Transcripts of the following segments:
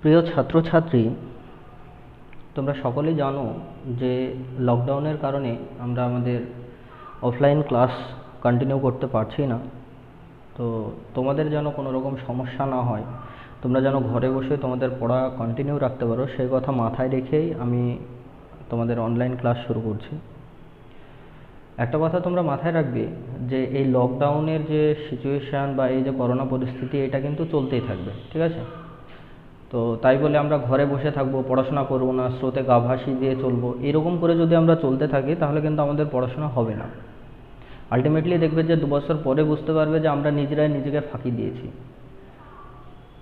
প্রিয় ছাত্রছাত্রী, তোমরা সকলেই জানো যে লকডাউনের কারণে আমরা আমাদের অফলাইন ক্লাস কন্টিনিউ করতে পারছি না। তো তোমাদের যেন কোনো রকম সমস্যা না হয়, তোমরা যেন ঘরে বসে তোমাদের পড়া কন্টিনিউ রাখতে পারো, সেই কথা মাথায় রেখেই আমি তোমাদের অনলাইন ক্লাস শুরু করছি। একটা কথা তোমরা মাথায় রাখবে যে এই লকডাউনের যে সিচুয়েশান বা এই যে করোনা পরিস্থিতি, এটা কিন্তু চলতেই থাকবে, ঠিক আছে? তো তাই বলে আমরা ঘরে বসে থাকবো, পড়াশোনা করবো না, স্রোতে গা ভাসিয়ে দিয়ে চলবো, এরকম করে যদি আমরা চলতে থাকি তাহলে কিন্তু আমাদের পড়াশোনা হবে না। আলটিমেটলি দেখবে যে 2 বছর পরে বুঝতে পারবে যে আমরা নিজেরাই নিজেকে ফাঁকি দিয়েছি।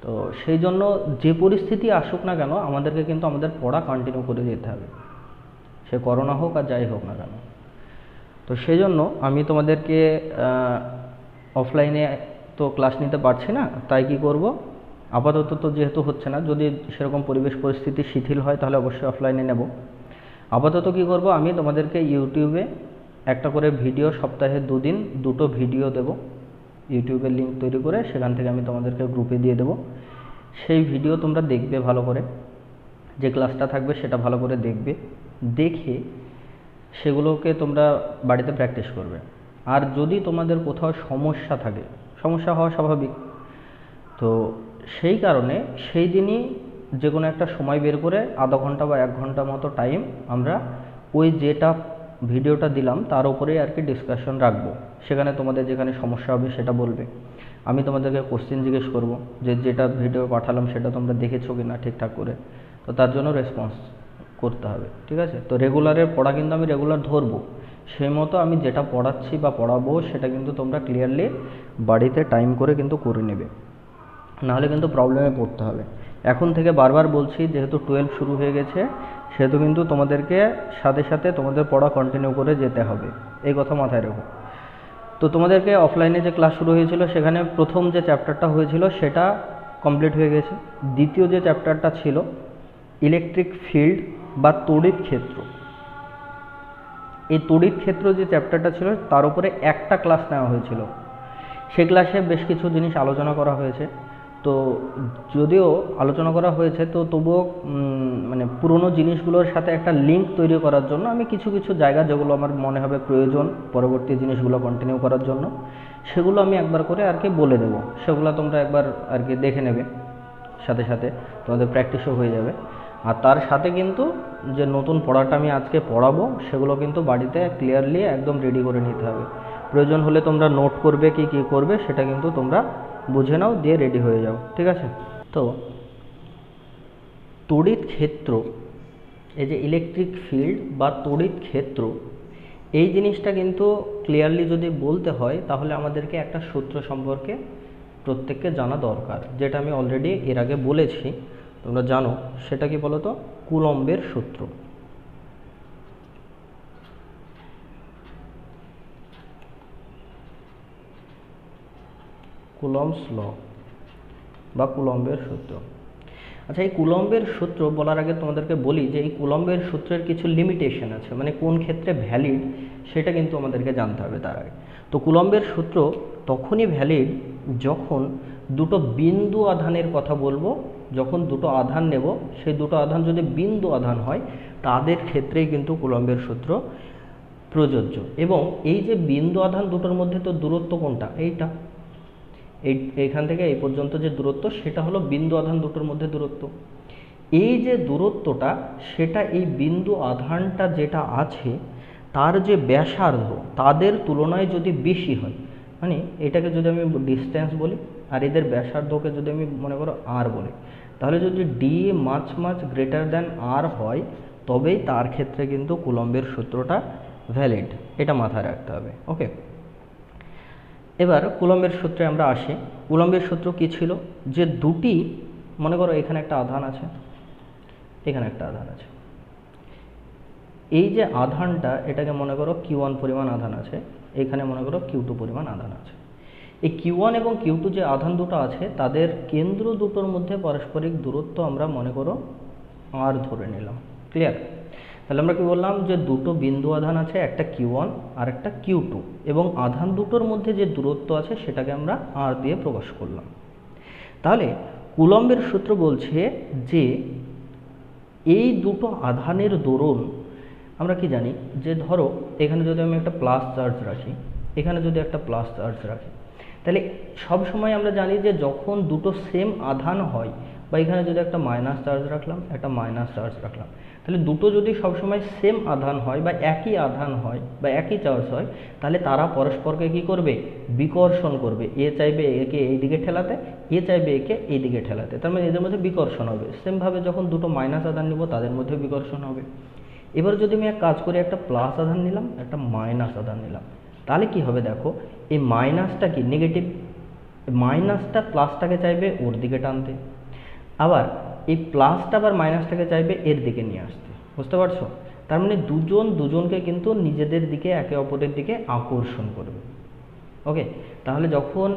তো সেই জন্য যে পরিস্থিতি আসুক না কেন, আমাদেরকে কিন্তু আমাদের পড়া কন্টিনিউ করে যেতে হবে, সে করোনা হোক আর যাই হোক না কেন। তো সেই জন্য আমি তোমাদেরকে অফলাইনে তো ক্লাস নিতে পারছি না, তাই কি করব, আপাতত তো যেহেতু হচ্ছে না, যদি সেরকম পরিবেশ পরিস্থিতি শিথিল হয় তাহলে অবশ্যই অফলাইনে নেব। আপাতত কি করব, আমি তোমাদেরকে ইউটিউবে একটা করে ভিডিও, সপ্তাহে 2 দিন 2টো ভিডিও দেব। ইউটিউবের লিঙ্ক তৈরি করে সেখান থেকে আমি তোমাদেরকে গ্রুপে দিয়ে দেব। সেই ভিডিও তোমরা দেখবে ভালো করে, যে ক্লাসটা থাকবে সেটা ভালো করে দেখবে, দেখে সেগুলোকে তোমরা বাড়িতে প্র্যাকটিস করবে। আর যদি তোমাদের কোথাও সমস্যা থাকে, সমস্যা হওয়া স্বাভাবিক, তো সেই কারণে সেই দিনই যে কোনো একটা সময় বের করে আধা ঘন্টা বা 1 ঘন্টা মতো টাইম আমরা ওই যেটা ভিডিওটা দিলাম তার উপরেই আর কি ডিসকাশন রাখবো। সেখানে তোমাদের যেখানে সমস্যা হবে সেটা বলবে, আমি তোমাদেরকে কোশ্চেন জিজ্ঞেস করব যে যেটা ভিডিও পাঠালাম সেটা তোমরা দেখেছো কি না ঠিকঠাক করে, তো তার জন্য রেসপন্স করতে হবে, ঠিক আছে? তো রেগুলারের পড়া কিন্তু আমি রেগুলার ধরবো, সেই মতো আমি যেটা পড়াচ্ছি বা পড়াবো সেটা কিন্তু তোমরা ক্লিয়ারলি বাড়িতে টাইম করে কিন্তু করে নেবে, নাহলে কিন্তু প্রবলেমে পড়তে হবে। এখন থেকে বারবার বলছি, যেহেতু 12 শুরু হয়ে গেছে, সেহেতু কিন্তু তোমাদেরকে সাথে সাথে তোমাদের পড়া কন্টিনিউ করে যেতে হবে, এই কথা মাথায় রেখো। তো তোমাদেরকে অফলাইনে যে ক্লাস শুরু হয়েছিল সেখানে প্রথম যে চ্যাপ্টারটা হয়েছিল সেটা কমপ্লিট হয়ে গেছে। দ্বিতীয় যে চ্যাপ্টারটা ছিল ইলেকট্রিক ফিল্ড বা তড়িৎ ক্ষেত্র, এই তড়িৎ ক্ষেত্র যে চ্যাপ্টারটা ছিল তার উপরে একটা ক্লাস নেওয়া হয়েছিল। সেই ক্লাসে বেশ কিছু জিনিস আলোচনা করা হয়েছে। তো যদিও আলোচনা করা হয়েছে, তো তবুও মানে পুরনো জিনিসগুলোর সাথে একটা লিঙ্ক তৈরি করার জন্য আমি কিছু কিছু জায়গা যেগুলো আমার মনে হবে প্রয়োজন পরবর্তী জিনিসগুলো কন্টিনিউ করার জন্য, সেগুলো আমি একবার করে আর কি বলে দেবো। সেগুলো তোমরা একবার আর কি দেখে নেবে, সাথে সাথে তোমাদের প্র্যাকটিসও হয়ে যাবে। আর তার সাথে কিন্তু যে নতুন পড়াটা আমি আজকে পড়াবো সেগুলো কিন্তু বাড়িতে ক্লিয়ারলি একদম রেডি করে নিতে হবে। প্রয়োজন হলে তোমরা নোট করবে, কি কি করবে সেটা কিন্তু তোমরা বুঝে নাও, দিয়ে রেডি হয়ে যাও, ঠিক আছে? তো তড়িৎ ক্ষেত্র, এই যে ইলেকট্রিক ফিল্ড বা তড়িৎ ক্ষেত্র, এই জিনিসটা কিন্তু ক্লিয়ারলি যদি বলতে হয় তাহলে আমাদেরকে একটা সূত্র সম্পর্কে প্রত্যেককে জানা দরকার, যেটা আমি অলরেডি এর আগে বলেছি, তোমরা জানো। সেটা কি বলো তো? কুলম্বের সূত্র। কুলম্বস ল বা কুলম্বের সূত্র। আচ্ছা, এই কুলম্বের সূত্র বলার আগে তোমাদেরকে বলি যে এই কুলম্বের সূত্রের কিছু লিমিটেশন আছে, মানে কোন ক্ষেত্রে ভ্যালিড সেটা কিন্তু আমাদেরকে জানতে হবে তার আগে। তো কুলম্বের সূত্র তখনই ভ্যালিড যখন দুটো বিন্দু আধানের কথা বলবো, যখন দুটো আধান নেব, সেই দুটো আধান যদি বিন্দু আধান হয় তাদের ক্ষেত্রেই কিন্তু কুলম্বের সূত্র প্রযোজ্য। এবং এই যে বিন্দু আধান দুটোর মধ্যে তো দূরত্ব কোনটা? এইটা, এইখান থেকে এই পর্যন্ত যে দূরত্ব সেটা হলো বিন্দু আধান দুটোর মধ্যে দূরত্ব। এই যে দূরত্বটা, সেটা এই বিন্দু আধানটা যেটা আছে তার যে ব্যাসার্ধ তাদের তুলনায় যদি বেশি হয়, মানে এটাকে যদি আমি ডিস্টেন্স বলি আর এদের ব্যাসার্ধকে যদি আমি মনে করো আর বলি, তাহলে যদি ডি মাচ গ্রেটার দ্যান আর হয় তবেই তার ক্ষেত্রে কিন্তু কুলম্বের সূত্রটা ভ্যালিড, এটা মাথায় রাখতে হবে। ওকে, এবার কুলম্বের সূত্রে আমরা আসি। কুলম্বের সূত্র কি ছিল? যে দুটি, মনে করো এখানে একটা আধান আছে, এখানে একটা আধান আছে, এই যে আধানটা এটাকে মনে করো Q1 পরিমাণ আধান আছে, এখানে মনে করো Q2 পরিমাণ আধান আছে। এই Q1 এবং Q2 যে আধান দুটো আছে তাদের কেন্দ্র দুটোর মধ্যে পারস্পরিক দূরত্ব আমরা মনে করো আর ধরে নিলাম। ক্লিয়ার? তাহলে আমরা কি বললাম যে দুটো বিন্দু আধান আছে, একটা Q1 আর একটা Q2, এবং আধান দুটোর মধ্যে যে দূরত্ব আছে সেটাকে আমরা R দিয়ে প্রকাশ করলাম। তাহলে কুলম্বের সূত্র বলছে যে এই দুটো আধানের দরুন আমরা কি জানি যে ধরো এখানে যদি আমি একটা প্লাস চার্জ রাখি, এখানে যদি একটা প্লাস চার্জ রাখি, তাহলে সব সময় আমরা জানি যে যখন দুটো সেম আধান হয়, বা এখানে যদি একটা মাইনাস চার্জ রাখলাম, একটা মাইনাস চার্জ রাখলাম, তাহলে দুটো যদি সবসময় সেম আধান হয় বা একই আধান হয় বা একই চার্জ হয়, তাহলে তারা পরস্পরকে কি করবে, বিকর্ষণ করবে। এ চাইবে একে এই দিকে ঠেলাতে, এ চাইবে একে এই দিকে ঠেলাতে, তার মানে এদের মধ্যে বিকর্ষণ হবে। সেমভাবে যখন দুটো মাইনাস আধান নিব তাদের মধ্যে বিকর্ষণ হবে। এবার যদি আমি এক কাজ করি, একটা প্লাস আধান নিলাম, একটা মাইনাস আধান নিলাম, তাহলে কি হবে দেখো, এই মাইনাসটা কি নেগেটিভ, মাইনাসটা প্লাসটাকে চাইবে ওর দিকে টানতে, আবার এই প্লাসটা আবার মাইনাসটাকে চাইবে এর দিকে নিয়ে আসতে। বুঝতে পারছো? তার মানে দুজন দুজনকে কিন্তু নিজেদের দিকে একে অপরের দিকে আকর্ষণ করবে। ওকে, তাহলে যখন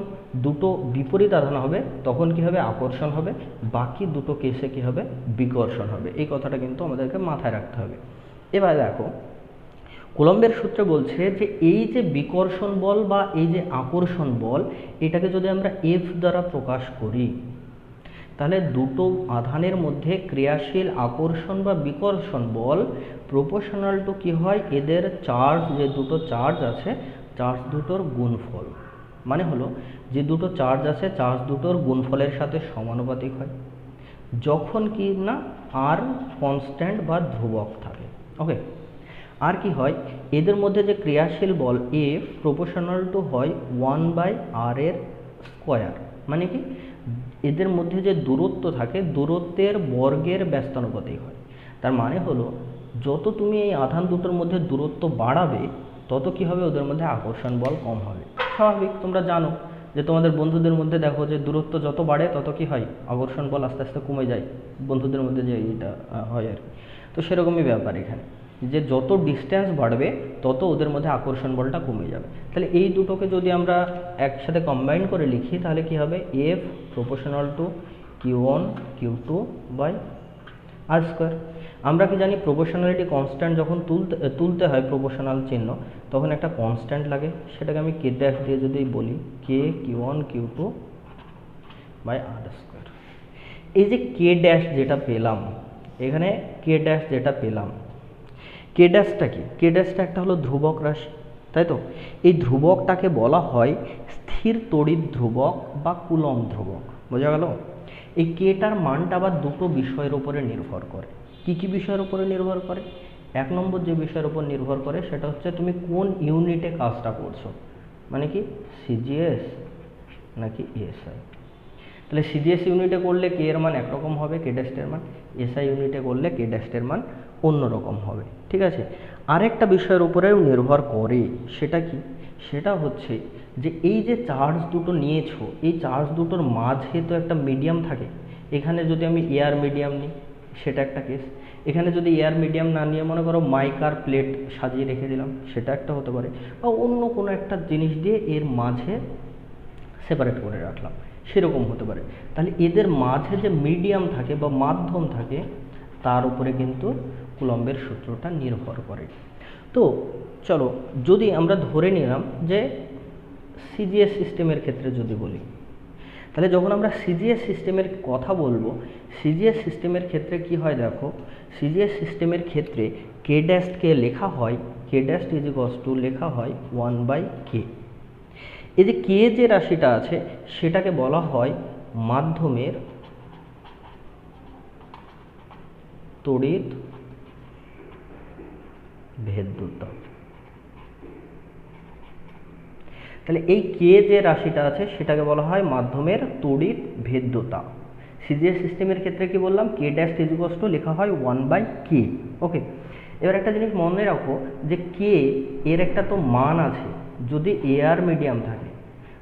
দুটো বিপরীত আধান হবে তখন কি হবে, আকর্ষণ হবে, বাকি দুটো কেসে কি হবে, বিকর্ষণ হবে। এই কথাটা কিন্তু আমাদেরকে মাথায় রাখতে হবে। এবার দেখো কুলম্বের সূত্রে বলছে যে এই যে বিকর্ষণ বল বা এই যে আকর্ষণ বল, এটাকে যদি আমরা F দ্বারা প্রকাশ করি, তাহলে দুটো আধানের মধ্যে ক্রিয়াশীল আকর্ষণ বা বিকর্ষণ বল প্রপোর্শনাল টু কি হয়, এদের চার্জ, যে দুটো চার্জ আছে চার্জ দুটোর গুণফল। মানে হলো যে দুটো চার্জ আছে চার্জ দুটোর গুণফলের সাথে সমানুপাতিক হয়, যখন কি না আর কনস্ট্যান্ট বা ধ্রুবক থাকে। ওকে, আর কি হয়, এদের মধ্যে যে ক্রিয়াশীল বল F প্রপোর্শনাল টু হয় 1/r এর স্কোয়ার। মানে কি, এদের মধ্যে যে দূরত্ব থাকে দূরত্বের বর্গের ব্যস্তানুপাতিক হয়। তার মানে হলো যত তুমি এই আধান দুটোর মধ্যে দূরত্ব বাড়াবে তত কি হবে, ওদের মধ্যে আকর্ষণ বল কম হবে। স্বাভাবিক, তোমরা জানো যে তোমাদের বন্ধুদের মধ্যে দেখো যে দূরত্ব যত বাড়ে তত কি হয়, আকর্ষণ বল আস্তে আস্তে কমে যায়, বন্ধুদের মধ্যে যে এটা হয় আর কি। তো সেরকমই ব্যাপার এখানে, যে যত ডিস্টেন্স বাড়বে তত ওদের মধ্যে আকর্ষণ বলটা কমে যাবে। তাহলে এই দুটোকে যদি আমরা একসাথে কম্বাইন করে লিখি তাহলে কি হবে, F proportional to Q1 Q2 by R square. আমরা কি জানি প্রপোর্শনালিটি কনস্ট্যান্ট যখন তুলতে হয় প্রপোর্শনাল চিহ্ন, তখন একটা কনস্ট্যান্ট লাগে, সেটাকে আমি K ড্যাশ দিয়ে যদি বলি K Q1 Q2 by R square. এই যে K ড্যাশ যেটা পেলাম এখানে, K ড্যাশ যেটা পেলাম, কে ড্যাশটা কি, কে ড্যাশটা একটা হলো ধ্রুবক রাশি, তাই তো? এই ধ্রুবকটাকে বলা হয় স্থির তড়িৎ ধ্রুবক বা কুলম্ব ধ্রুবক। বোঝা গেল? এই কেটার মানটা আবার দুটো বিষয়ের উপরে নির্ভর করে। কি কি বিষয়ের উপরে নির্ভর করে? এক নম্বর যে বিষয়ের উপর নির্ভর করে সেটা হচ্ছে তুমি কোন ইউনিটে কাজটা করছো, মানে কি সিজিএস নাকি এসআই। তাহলে সিজিএস ইউনিটে করলে কে এর মান একরকম হবে, কে ড্যাশের মান, এসআই ইউনিটে করলে কে ড্যাশের মান অন্যরকম হবে। ঠিক আছে, আরেকটা বিষয়ের উপরেও নির্ভর করে, সেটা কি, সেটা হচ্ছে যে এই যে চার্জ দুটো নিয়েছো, এই চার্জ দুটোর মাঝে তো একটা মিডিয়াম থাকে। এখানে যদি আমি এয়ার মিডিয়াম নিই সেটা একটা কেস, এখানে যদি এয়ার মিডিয়াম না নিয়ে মনে করো মাইকার প্লেট সাজিয়ে রেখে দিলাম, সেটা একটা হতে পারে, বা অন্য কোনো একটা জিনিস দিয়ে এর মাঝে সেপারেট করে রাখলাম, সেরকম হতে পারে। তাহলে এদের মাঝে যে মিডিয়াম থাকে বা মাধ্যম থাকে তার উপরে কিন্তু কুলম্বের সূত্রটা নির্ভর করে। তো চলো যদি আমরা ধরে নিলাম যে সিজিএস সিস্টেমের ক্ষেত্রে যদি বলি, তাহলে যখন আমরা সিজিএস সিস্টেমের কথা বলবো, সিজিএস সিস্টেমের ক্ষেত্রে কি হয় দেখো, সিজিএস সিস্টেমের ক্ষেত্রে কে ড্যাশকে লেখা হয়, কে ড্যাশ ইজ ইকুয়ালস টু লেখা হয় 1/k। এই যে কে যে রাশিটা আছে সেটাকে বলা হয় মাধ্যমের তড়িৎ ভেদ্যতা। তাহলে এই কে যে রাশিটা আছে সেটাকে বলা হয় মাধ্যমের তড়িৎ ভেদ্যতা। সিজিএস সিস্টেমের ক্ষেত্রে কি বললাম, কে ড্যাশ ইজ ইকুয়ালস টু লেখা হয় 1/k। ওকে, এবার একটা জিনিস মনে রাখো যে কে এর একটা তো মান আছে, যদি এয়ার মিডিয়াম থাকে,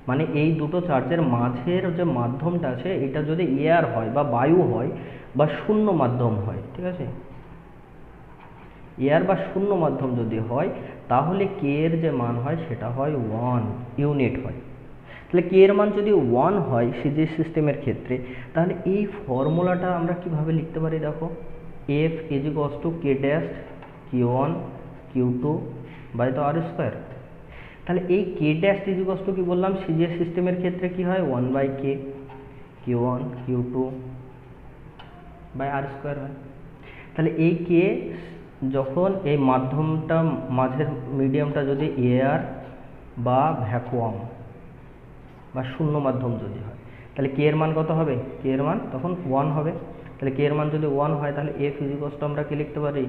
মানে এই দুটো চার্জের মাঝের যে মাধ্যমটা আছে এটা যদি এয়ার হয় বা বায়ু হয় বা শূন্য মাধ্যম হয়, ঠিক আছে, এয়ার বা শূন্য মাধ্যম যদি হয় তাহলে কে এর যে মান হয় সেটা হয় 1 ইউনিট হয়। তাহলে কে এর মান যদি 1 হয় সিজিএস সিস্টেমের ক্ষেত্রে, তাহলে এই ফর্মুলাটা আমরা কিভাবে লিখতে পারি দেখো, F is equals to K dash Q1 Q2 by তো আর স্কোয়ার। তাহলে এই কে ড্যাশ ইজিকস টু কি বললাম, সিজিএস সিস্টেমের ক্ষেত্রে কি হয় 1/k Q1 Q2 by R square হয়। তাহলে এই কে যখন এই মাধ্যমটা মাঝের মিডিয়ামটা যদি এয়ার বা ভ্যাকুয়াম বা শূন্য মাধ্যম যদি হয়, তাহলে কে এর মান কত হবে, কে এর মান তখন 1 হবে। তাহলে কে এর মান যদি 1 হয় তাহলে এফ ইজিকস টু আমরা কি লিখতে পারি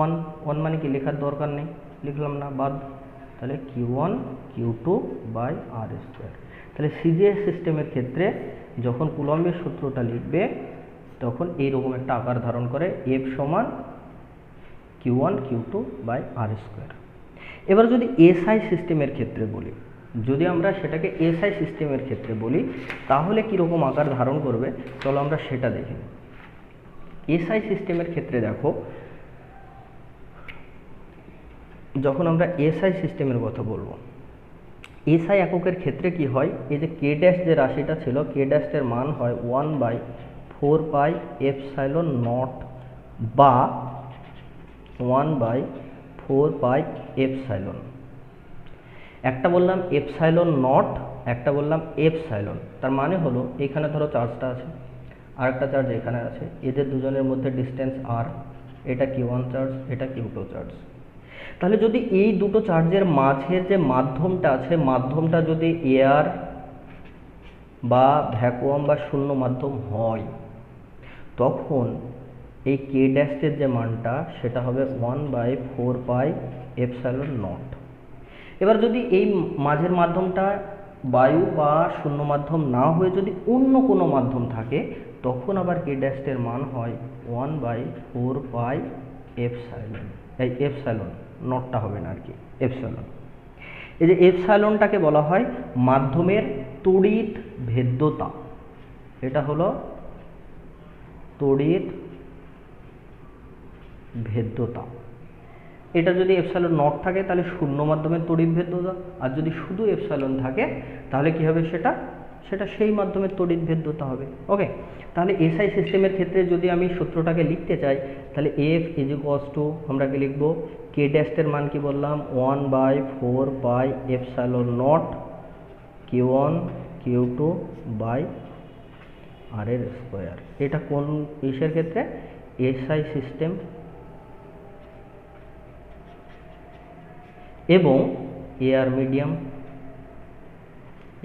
1 মানে কি লেখার দরকার নেই, লিখলাম না, বাদ। তাহলে Q1 Q2 by R square. তাহলে সিজিএস সিস্টেমের ক্ষেত্রে যখন কুলম্বের সূত্রটা লিখবে তখন এইরকম একটা আকার ধারণ করে, এফ সমান Q1 Q2 by R square. এবার যদি এসআই সিস্টেমের ক্ষেত্রে বলি, যদি আমরা সেটাকে এসআই সিস্টেমের ক্ষেত্রে বলি তাহলে কীরকম আকার ধারণ করবে চলো আমরা সেটা দেখি। এসআই সিস্টেমের ক্ষেত্রে দেখো, যখন আমরা এসআই সিস্টেমের কথা বলবো, এসআই এককের ক্ষেত্রে কি হয়, এই যে কে ড্যাশ যে রাশিটা ছিল, কে ড্যাশের মান হয় 1/4πε0 বা 1/4πε। একটা বললাম এপসাইলন নট, একটা বললাম এপসাইলন। তার মানে হলো এখানে ধরো চার্জটা আছে, আর একটা চার্জ এখানে আছে, এদের দুজনের মধ্যে ডিস্টেন্স আর, এটা Q1 চার্জ, এটা Q2 চার্জ। তাহলে যদি এই দুটো চার্জের মাঝের যে মাধ্যমটা আছে, মাধ্যমটা যদি এয়ার বা ভ্যাকুয়াম বা শূন্য মাধ্যম হয়, তখন এই কে ড্যাশের যে মানটা সেটা হবে 1/4πε0। এবার যদি এই মাঝের মাধ্যমটা বায়ু বা শূন্য মাধ্যম না হয়ে যদি অন্য কোনো মাধ্যম থাকে, তখন আবার কে ড্যাশের মান হয় 1/4πε। এই এপসাইলন নটটা হবে না আর কি, এপসাইলন। এই যে এপসাইলনটাকে বলা হয় মাধ্যমের তড়িৎ ভেদ্যতা। এটা হলো তড়িৎ ভেদ্যতা। এটা যদি এপসাইলন নট থাকে তাহলে শূন্য মাধ্যমের তড়িৎ ভেদ্যতা, আর যদি শুধু এপসাইলন থাকে তাহলে কি হবে, সেটা সেই মাধ্যমের তড়িৎ ভেদ্যতা হবে। ওকে, তাহলে এসআই সিস্টেমের ক্ষেত্রে যদি আমি সূত্রটাকে লিখতে চাই তাহলে এফ ইজিকস টু আমরা কি লিখবো, কে ড্যাশের মান কি বললাম 1/4πε0 Q1 Q2 বাই আর এর স্কোয়ার। এটা কোন ইসের ক্ষেত্রে, এসআই সিস্টেম এবং এয়ার মিডিয়াম,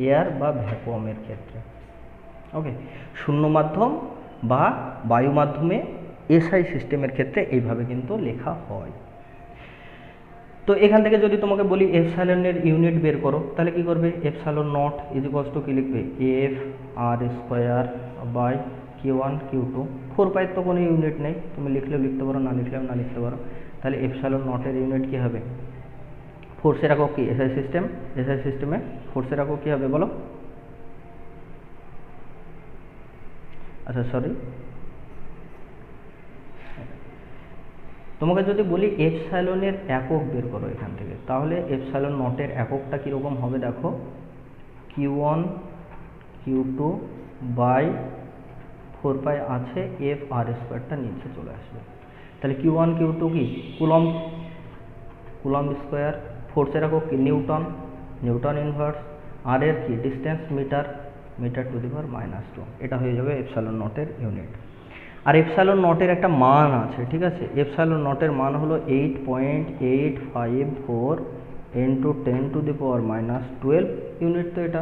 এয়ার বা ভ্যাকুয়ামের ক্ষেত্রে। ওকে, শূন্য মাধ্যম বা বায়ু মাধ্যমে এসআই সিস্টেমের ক্ষেত্রে এইভাবে কিন্তু লেখা হয়। তো এখান থেকে যদি তোমাকে বলি এপসাইলনের ইউনিট বের করো, তাহলে কি করবে, এপসাইলন নট ইজিকস টু কি লিখবে, F R square by Q1 Q2। 4 pi তো কোনো ইউনিট নেই, তুমি লিখলেও লিখতে পারো, না লিখলেও না লিখতে পারো। তাহলে এপসাইলন নটের ইউনিট কি হবে, ফোর্সের একক কি, এসআই সিস্টেমে ফোর্সের একক কি হবে বলো, আচ্ছা সরি, তোমাকে যদি বলি এপসাইলনের একক বের করো এখান থেকে, তাহলে এপসাইলন নটের এককটা কীরকম হবে দেখো, Q1 Q2 বাই 4 পাই আছে, এফ আর স্কোয়ারটা নিচে চলে আসবে। তাহলে Q1 Q2 কি কুলম্ব স্কোয়ার, ফোর্সের একক কি নিউটন ইনভার্স, আর এর কি distance metre to the power -2। এটা হয়ে যাবে এপসাইলন নটের ইউনিট। আর এপসাইলন নটের একটা মান আছে, ঠিক আছে, এপসাইলন নটের মান হলো 8.854 × 10⁻⁻12 ইউনিট। তো এটা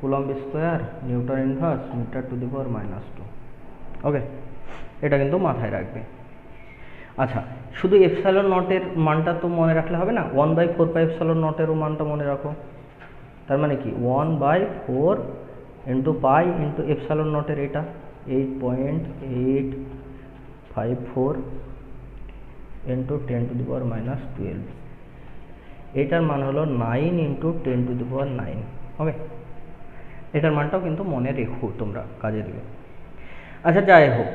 coulomb square, newton inverse, metre to the power -2। Okay, এটা কিন্তু মাথায় রাখবে। আচ্ছা, শুধু এপসাইলন নটের মানটা তো মনে রাখলে হবে না, 1/4πε0 মানটা মনে রাখো। তার মানে কি 1/4 × পাই × এপসাইলন নটের এটা 8.854 × 10⁻⁻12। এটার মান হলো 9 × 10⁻9। ওকে, এটার মানটাও কিন্তু মনে রেখো, তোমরা কাজে দেবে। আচ্ছা, যাই হোক,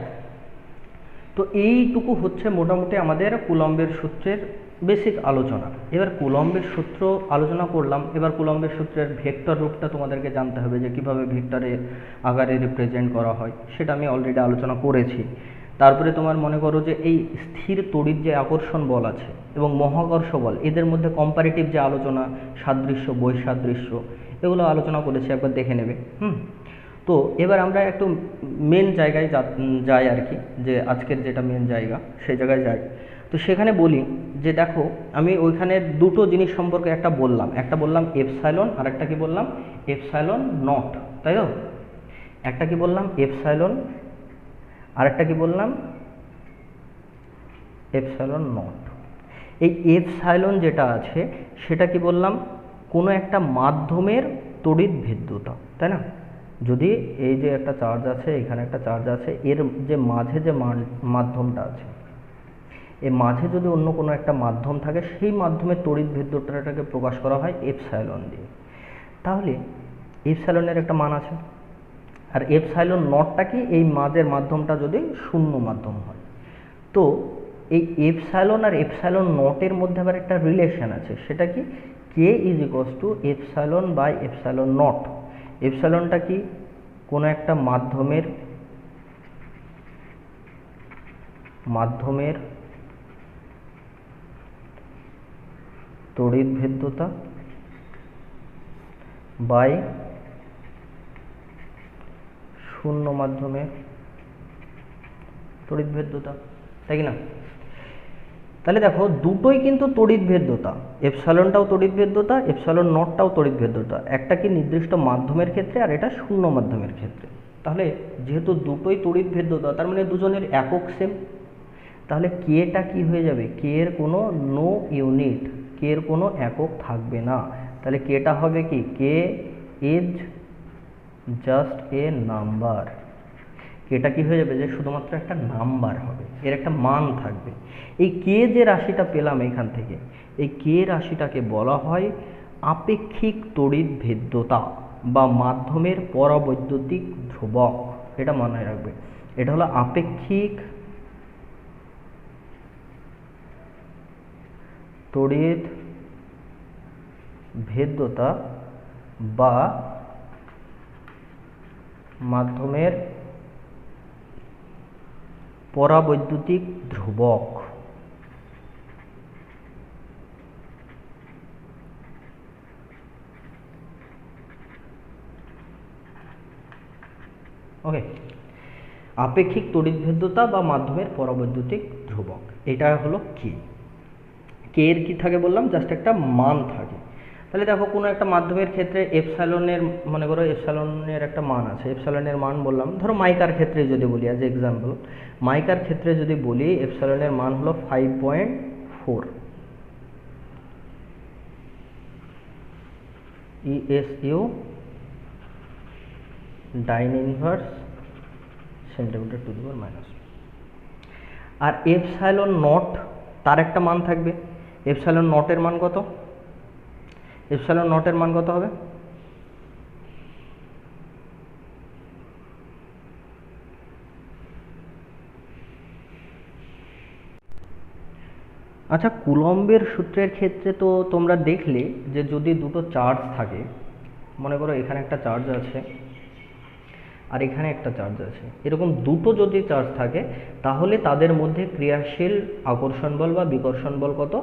তো এইটুকু হচ্ছে মোটামুটি আমাদের কুলম্বের সূত্রের বেসিক আলোচনা। এবার কুলম্বের সূত্র আলোচনা করলাম, এবার কুলম্বের সূত্রের ভেক্টর রূপটা তোমাদেরকে জানতে হবে যে কিভাবে ভেক্টরের আকারে রিপ্রেজেন্ট করা হয়, সেটা আমি অলরেডি আলোচনা করেছি। তারপরে তোমার মনে করো যে এই স্থির তড়িৎ যে আকর্ষণ বল আছে এবং মহাকর্ষ বল, এদের মধ্যে কম্পারেটিভ যে আলোচনা, সাদৃশ্য বৈসাদৃশ্য, এগুলো আলোচনা করেছি, একবার দেখে নেবে। তো এবার আমরা একটু মেন জায়গায় যাই আর কি, যে আজকের যেটা মেন জায়গা সেই জায়গায় যাই। তো সেখানে বলি যে দেখো, আমি ওইখানে দুটো জিনিস সম্পর্কে একটা বললাম এপসাইলন, আর একটা কি বললাম এপসাইলন নট, তাই তো? একটা কি বললাম এপসাইলন, আর একটা কি বললাম এপসাইলন নট। এই এপসাইলন যেটা আছে সেটা কি বললাম, কোনো একটা মাধ্যমের তড়িৎ ভেদ্যতা, তাই না? যদি এই যে একটা চার্জ আছে, এখানে একটা চার্জ আছে, এর যে মাঝে যে মাধ্যমটা আছে, এই মাঝে যদি অন্য কোনো একটা মাধ্যম থাকে, সেই মাধ্যমের তড়িৎ ভেদ্যতাটাকে প্রকাশ করা হয় এপসাইলন দিয়ে। তাহলে এপসাইলনের একটা মান আছে, আর এপসাইলন নটটা কি, এই মাঝের মাধ্যমটা যদি শূন্য মাধ্যম হয়। তো এই এপসাইলন আর এপসাইলন নটের মধ্যে আবার একটা রিলেশন আছে, সেটা কি, k is equals to epsilon by epsilon naught. এপসাইলনটা কি, কোনো একটা মাধ্যমের তড়িৎ ভেদ্যতা বাই শূন্য মাধ্যমের তড়িৎ ভেদ্যতা, তাই কি না? তাহলে দেখো দুটোই কিন্তু তড়িৎ ভেদ্যতা, এপসাইলনটাও তড়িৎ ভেদ্যতা, এপসাইলন নটটাও তড়িৎ ভেদ্যতা। একটা কি নির্দিষ্ট মাধ্যমের ক্ষেত্রে, আর এটা শূন্য মাধ্যমের ক্ষেত্রে। তাহলে যেহেতু দুটোই তড়িৎ ভেদ্যতা, তার মানে দুজনের একক সেম। তাহলে কেটা কি হয়ে যাবে, কে এর কোনো নো ইউনিট, কে এর কোনো একক থাকবে না। তাহলে কেটা হবে কি, k is just a number. এটা কি হয়ে যাবে, যে শুধুমাত্র একটা নাম্বার হবে, এর একটা মান থাকবে। এই কে যে রাশিটা পেলাম এখান থেকে, এই কে রাশিটাকে বলা হয় আপেক্ষিক তড়িৎ ভেদ্যতা বা মাধ্যমের পরাবৈদ্যুতিক ধ্রুবক। এটা মনে রাখবে, এটা হলো আপেক্ষিক তড়িৎ ভেদ্যতা বা মাধ্যমের পরাবৈদ্যুতিক ধ্রুবক। ওকে, আপেক্ষিক তড়িৎভেদ্যতা বা মাধ্যমের পরাবৈদ্যুতিক ধ্রুবক, এটা হলো কি। কে এর কি থাকে বললাম, জাস্ট একটা মান থাকে। তাহলে দেখো কোনো একটা মাধ্যমের ক্ষেত্রে এপসাইলনের, মনে করো এপসাইলনের একটা মান আছে, এপসাইলনের মান বললাম, ধরো মাইকার ক্ষেত্রে যদি বলি, অ্যাজ এক্সাম্পল মাইকার ক্ষেত্রে যদি বলি, এপসাইলনের মান হলো 5.4 ESU dyne inverse centimetre to the power minus. আর এপসাইলন নট, তার একটা মান থাকবে। এপসাইলন নটের মান কত, এপসাইলন নটের মান কত হবে, আচ্ছা কুলম্বের সূত্রের ক্ষেত্রে তো তোমরা দেখলে যে যদি দুটো চার্জ থাকে, মনে করো এখানে একটা চার্জ আছে আর এখানে একটা চার্জ আছে, এরকম দুটো যদি চার্জ থাকে, তাহলে তাদের মধ্যে ক্রিয়াশীল আকর্ষণ বল বা বিকর্ষণ বল কত,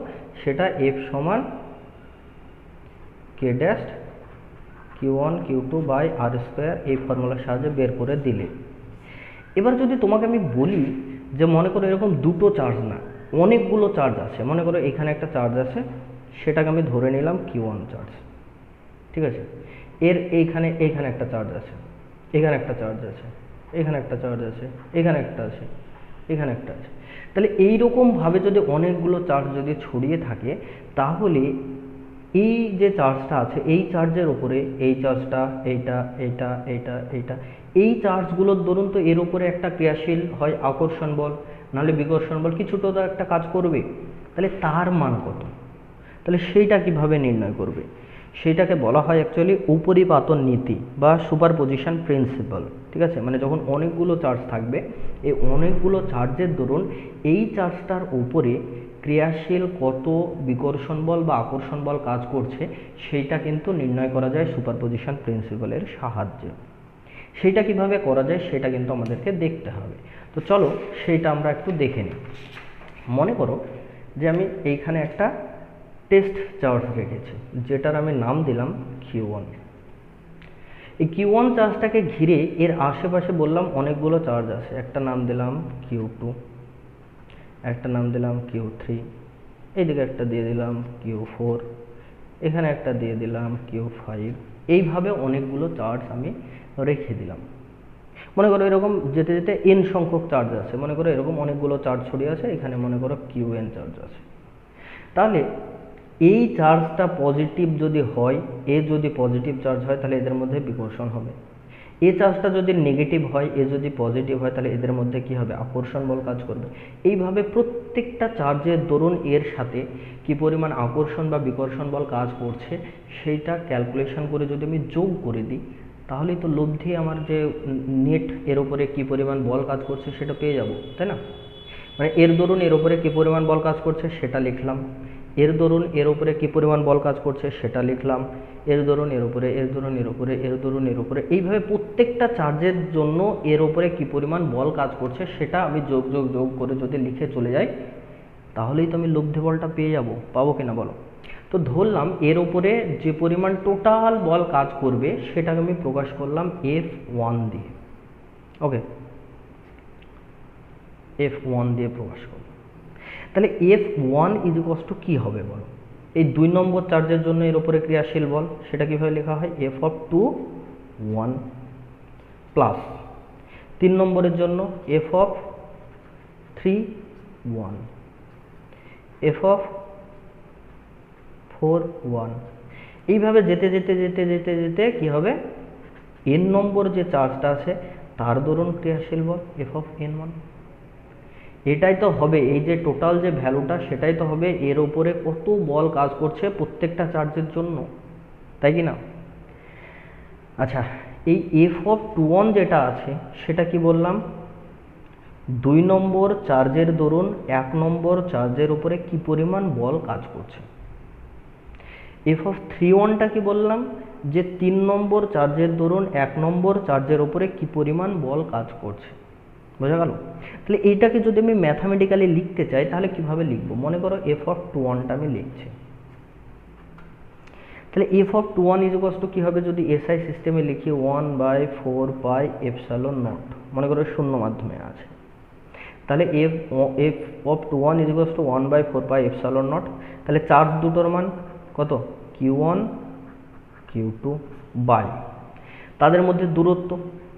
সেটা F সমান K dash Q1 Q2 by R square, এই ফর্মুলার সাহায্যে বের করে দিলে। এবার যদি তোমাকে আমি বলি যে মনে করো এরকম দুটো চার্জ না, অনেকগুলো চার্জ আছে, মনে করো এখানে একটা চার্জ আছে, সেটাকে আমি ধরে নিলাম Q1 চার্জ, ঠিক আছে। এর এইখানে একটা চার্জ আছে, এখানে একটা চার্জ আছে, এখানে একটা চার্জ আছে, এখানে একটা আছে, এখানে একটা আছে। তাহলে এইরকমভাবে যদি অনেকগুলো চার্জ যদি ছড়িয়ে থাকে, তাহলে এই যে চার্জটা আছে, এই চার্জের উপরে এই চার্জটা, এইটা এইটা এইটা এইটা, এই চার্জগুলোর দরুন তো এর উপরে একটা ক্রিয়াশীল হয় আকর্ষণ বল, নাহলে বিকর্ষণ বল, কিছু তো একটা কাজ করবে। তাহলে তার মান কত, তাহলে সেইটা কিভাবে নির্ণয় করবে, সেইটাকে বলা হয় অ্যাকচুয়ালি উপরিপাতন নীতি বা সুপারপজিশন প্রিন্সিপাল, ঠিক আছে। মানে যখন অনেকগুলো চার্জ থাকবে, এই অনেকগুলো চার্জের দরুন এই চার্জটার উপরে ক্রিয়াশীল কত বিকর্ষণ বল বা আকর্ষণ বল কাজ করছে, সেইটা কিন্তু নির্ণয় করা যায় সুপারপজিশন প্রিন্সিপালের সাহায্যে। সেইটা কিভাবে করা যায় সেটা কিন্তু আমাদেরকে দেখতে হবে। তো চলো সেইটা আমরা একটু দেখে নিই। মনে করো যে আমি এইখানে একটা টেস্ট চার্জ রেখেছি, যেটার আমি নাম দিলাম Q1। এই Q1 চার্জটাকে ঘিরে এর আশেপাশে বললাম অনেকগুলো চার্জ আছে, একটা নাম দিলাম Q2, একটা নাম দিলাম Q3, এইদিকে একটা দিয়ে দিলাম Q4, এখানে একটা দিয়ে দিলাম Q5। এইভাবে অনেকগুলো চার্জ আমি রেখে দিলাম। মনে করো এরকম যেতে যেতে n সংখ্যক চার্জ আছে, মনে করো এরকম অনেকগুলো চার্জ ছড়িয়ে আছে, এখানে মনে করো Qn চার্জ আছে। তাহলে এই চার্জটা পজিটিভ যদি হয়, এ যদি পজিটিভ চার্জ হয় তাহলে এদের মধ্যে বিকর্ষণ হবে। এই চার্জটা যদি নেগেটিভ হয়, এ যদি পজিটিভ হয়, তাহলে এদের মধ্যে কি হবে? আকর্ষণ বল কাজ করবে। এইভাবে প্রত্যেকটা চার্জের দরুন এর সাথে কি পরিমাণ আকর্ষণ বা বিকর্ষণ বল কাজ করছে সেইটা ক্যালকুলেশন করে যদি আমি যোগ করে দিই, তাহলেই তো লব্ধি আমার যে নেট এর উপরে কি পরিমাণ বল কাজ করছে সেটা পেয়ে যাব, তাই না? মানে এর দরুন এর উপরে কি পরিমাণ বল কাজ করছে সেটা লিখলাম, এর দরুন এর উপরে কি পরিমাণ বল কাজ করছে সেটা লিখলাম, এর দরুন এর উপরে, এর দরুন এর উপরে, এর দরুন এর উপরে, এইভাবে প্রত্যেকটা চার্জের জন্য এর উপরে কি পরিমাণ বল কাজ করছে সেটা আমি যোগ যোগ যোগ করে যদি লিখে চলে যাই, তাহলেই তো আমি লব্ধি বলটা পেয়ে যাব। পাবো কিনা বলো? তো ধরলাম এর উপরে যে পরিমাণ টোটাল বল কাজ করবে সেটাকে আমি প্রকাশ করলাম F1 দিয়ে। ওকে, F1 দিয়ে প্রকাশ করব। তাহলে F1 কি হবে বলো? এই 2 নম্বর চার্জের জন্য এর উপরে ক্রিয়াশীল বল সেটা কিভাবে লেখা হয়? F(2)(1) প্লাস 3 নম্বরের জন্য F(3)(1), F(4)(1। এইভাবে যেতে যেতে যেতে যেতে যেতে কি হবে? n নম্বর যে চার্জটা আছে তার দরুন ক্রিয়াশীল বল F(n)(1). এটাই তো হবে, এই যে টোটাল যে ভ্যালুটা সেটাই তো হবে এর উপরে কত বল কাজ করছে প্রত্যেকটা চার্জের জন্য, তাই কি না? আচ্ছা, এই F(2)(1) যেটা আছে সেটা কি বললাম? 2 নম্বর চার্জের দরুন 1 নম্বর চার্জের উপরে কি পরিমাণ বল কাজ করছে। F(3)(1)টা কি বললাম? যে 3 নম্বর চার্জের দরুন 1 নম্বর চার্জের উপরে কি পরিমাণ বল কাজ করছে। বোঝা গেল? তাহলে এইটাকে যদি আমি ম্যাথামেটিক্যালি লিখতে চাই তাহলে কিভাবে লিখবো? মনে করো F(2)(1)টা আমি লিখছি, তাহলে F(2)(1) কি হবে? যদি SI সিস্টেমে লিখি 1/4πε0, মনে করো শূন্য মাধ্যমে আছে, তাহলে F(2)(1) 1/4πε0। তাহলে চার্জ দুটোর মান কত? Q1 Q2 বাই তাদের মধ্যে দূরত্ব,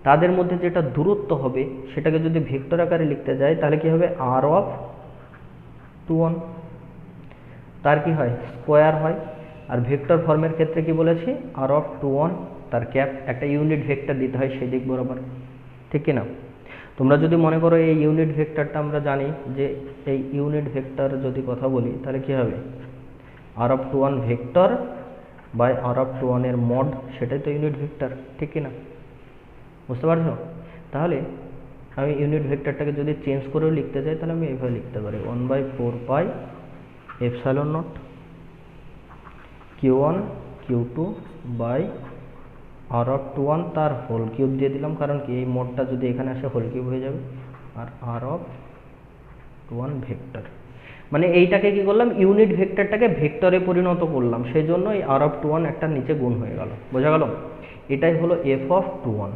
তাদের মধ্যে যেটা দূরত্ব হবে সেটাকে যদি ভেক্টর আকারে লিখতে যাই তাহলে কি হবে? R(2)(1), তার কি হয়? স্কোয়ার হয়। আর ভেক্টর ফর্মের ক্ষেত্রে কি বলেছি? R(2)(1) তার ক্যাপ একটা ইউনিট ভেক্টর দিতে হয় সেই দিক বরাবর, ঠিক কিনা? তোমরা যদি মনে করো এই ইউনিট ভেক্টরটা আমরা জানি যে এই ইউনিট ভেক্টর যদি কথা বলি তাহলে কি হবে? R(2)(1) ভেক্টর বাই R(2)(1) এর মড, সেটাই তো ইউনিট ভেক্টর, ঠিক কিনা? বুঝতে পারছো? তাহলে আমি ইউনিট ভেক্টরটাকে যদি চেঞ্জ করেও লিখতে চাই তাহলে আমি এইভাবে লিখতে পারি 1/4πε0 Q1 Q2 বাই R(2)(1) তার হোল কিউব দিয়ে দিলাম, কারণ কি এই মোডটা যদি এখানে আসে হোল কিউব হয়ে যাবে, আর R(2)(1) ভেক্টর। মানে এইটাকে কি করলাম? ইউনিট ভেক্টরটাকে ভেক্টরে পরিণত করলাম, সেই জন্য এই R(2)(1) একটা নিচে গুণ হয়ে গেল। বোঝা গেল? এটাই হলো F(2)(1).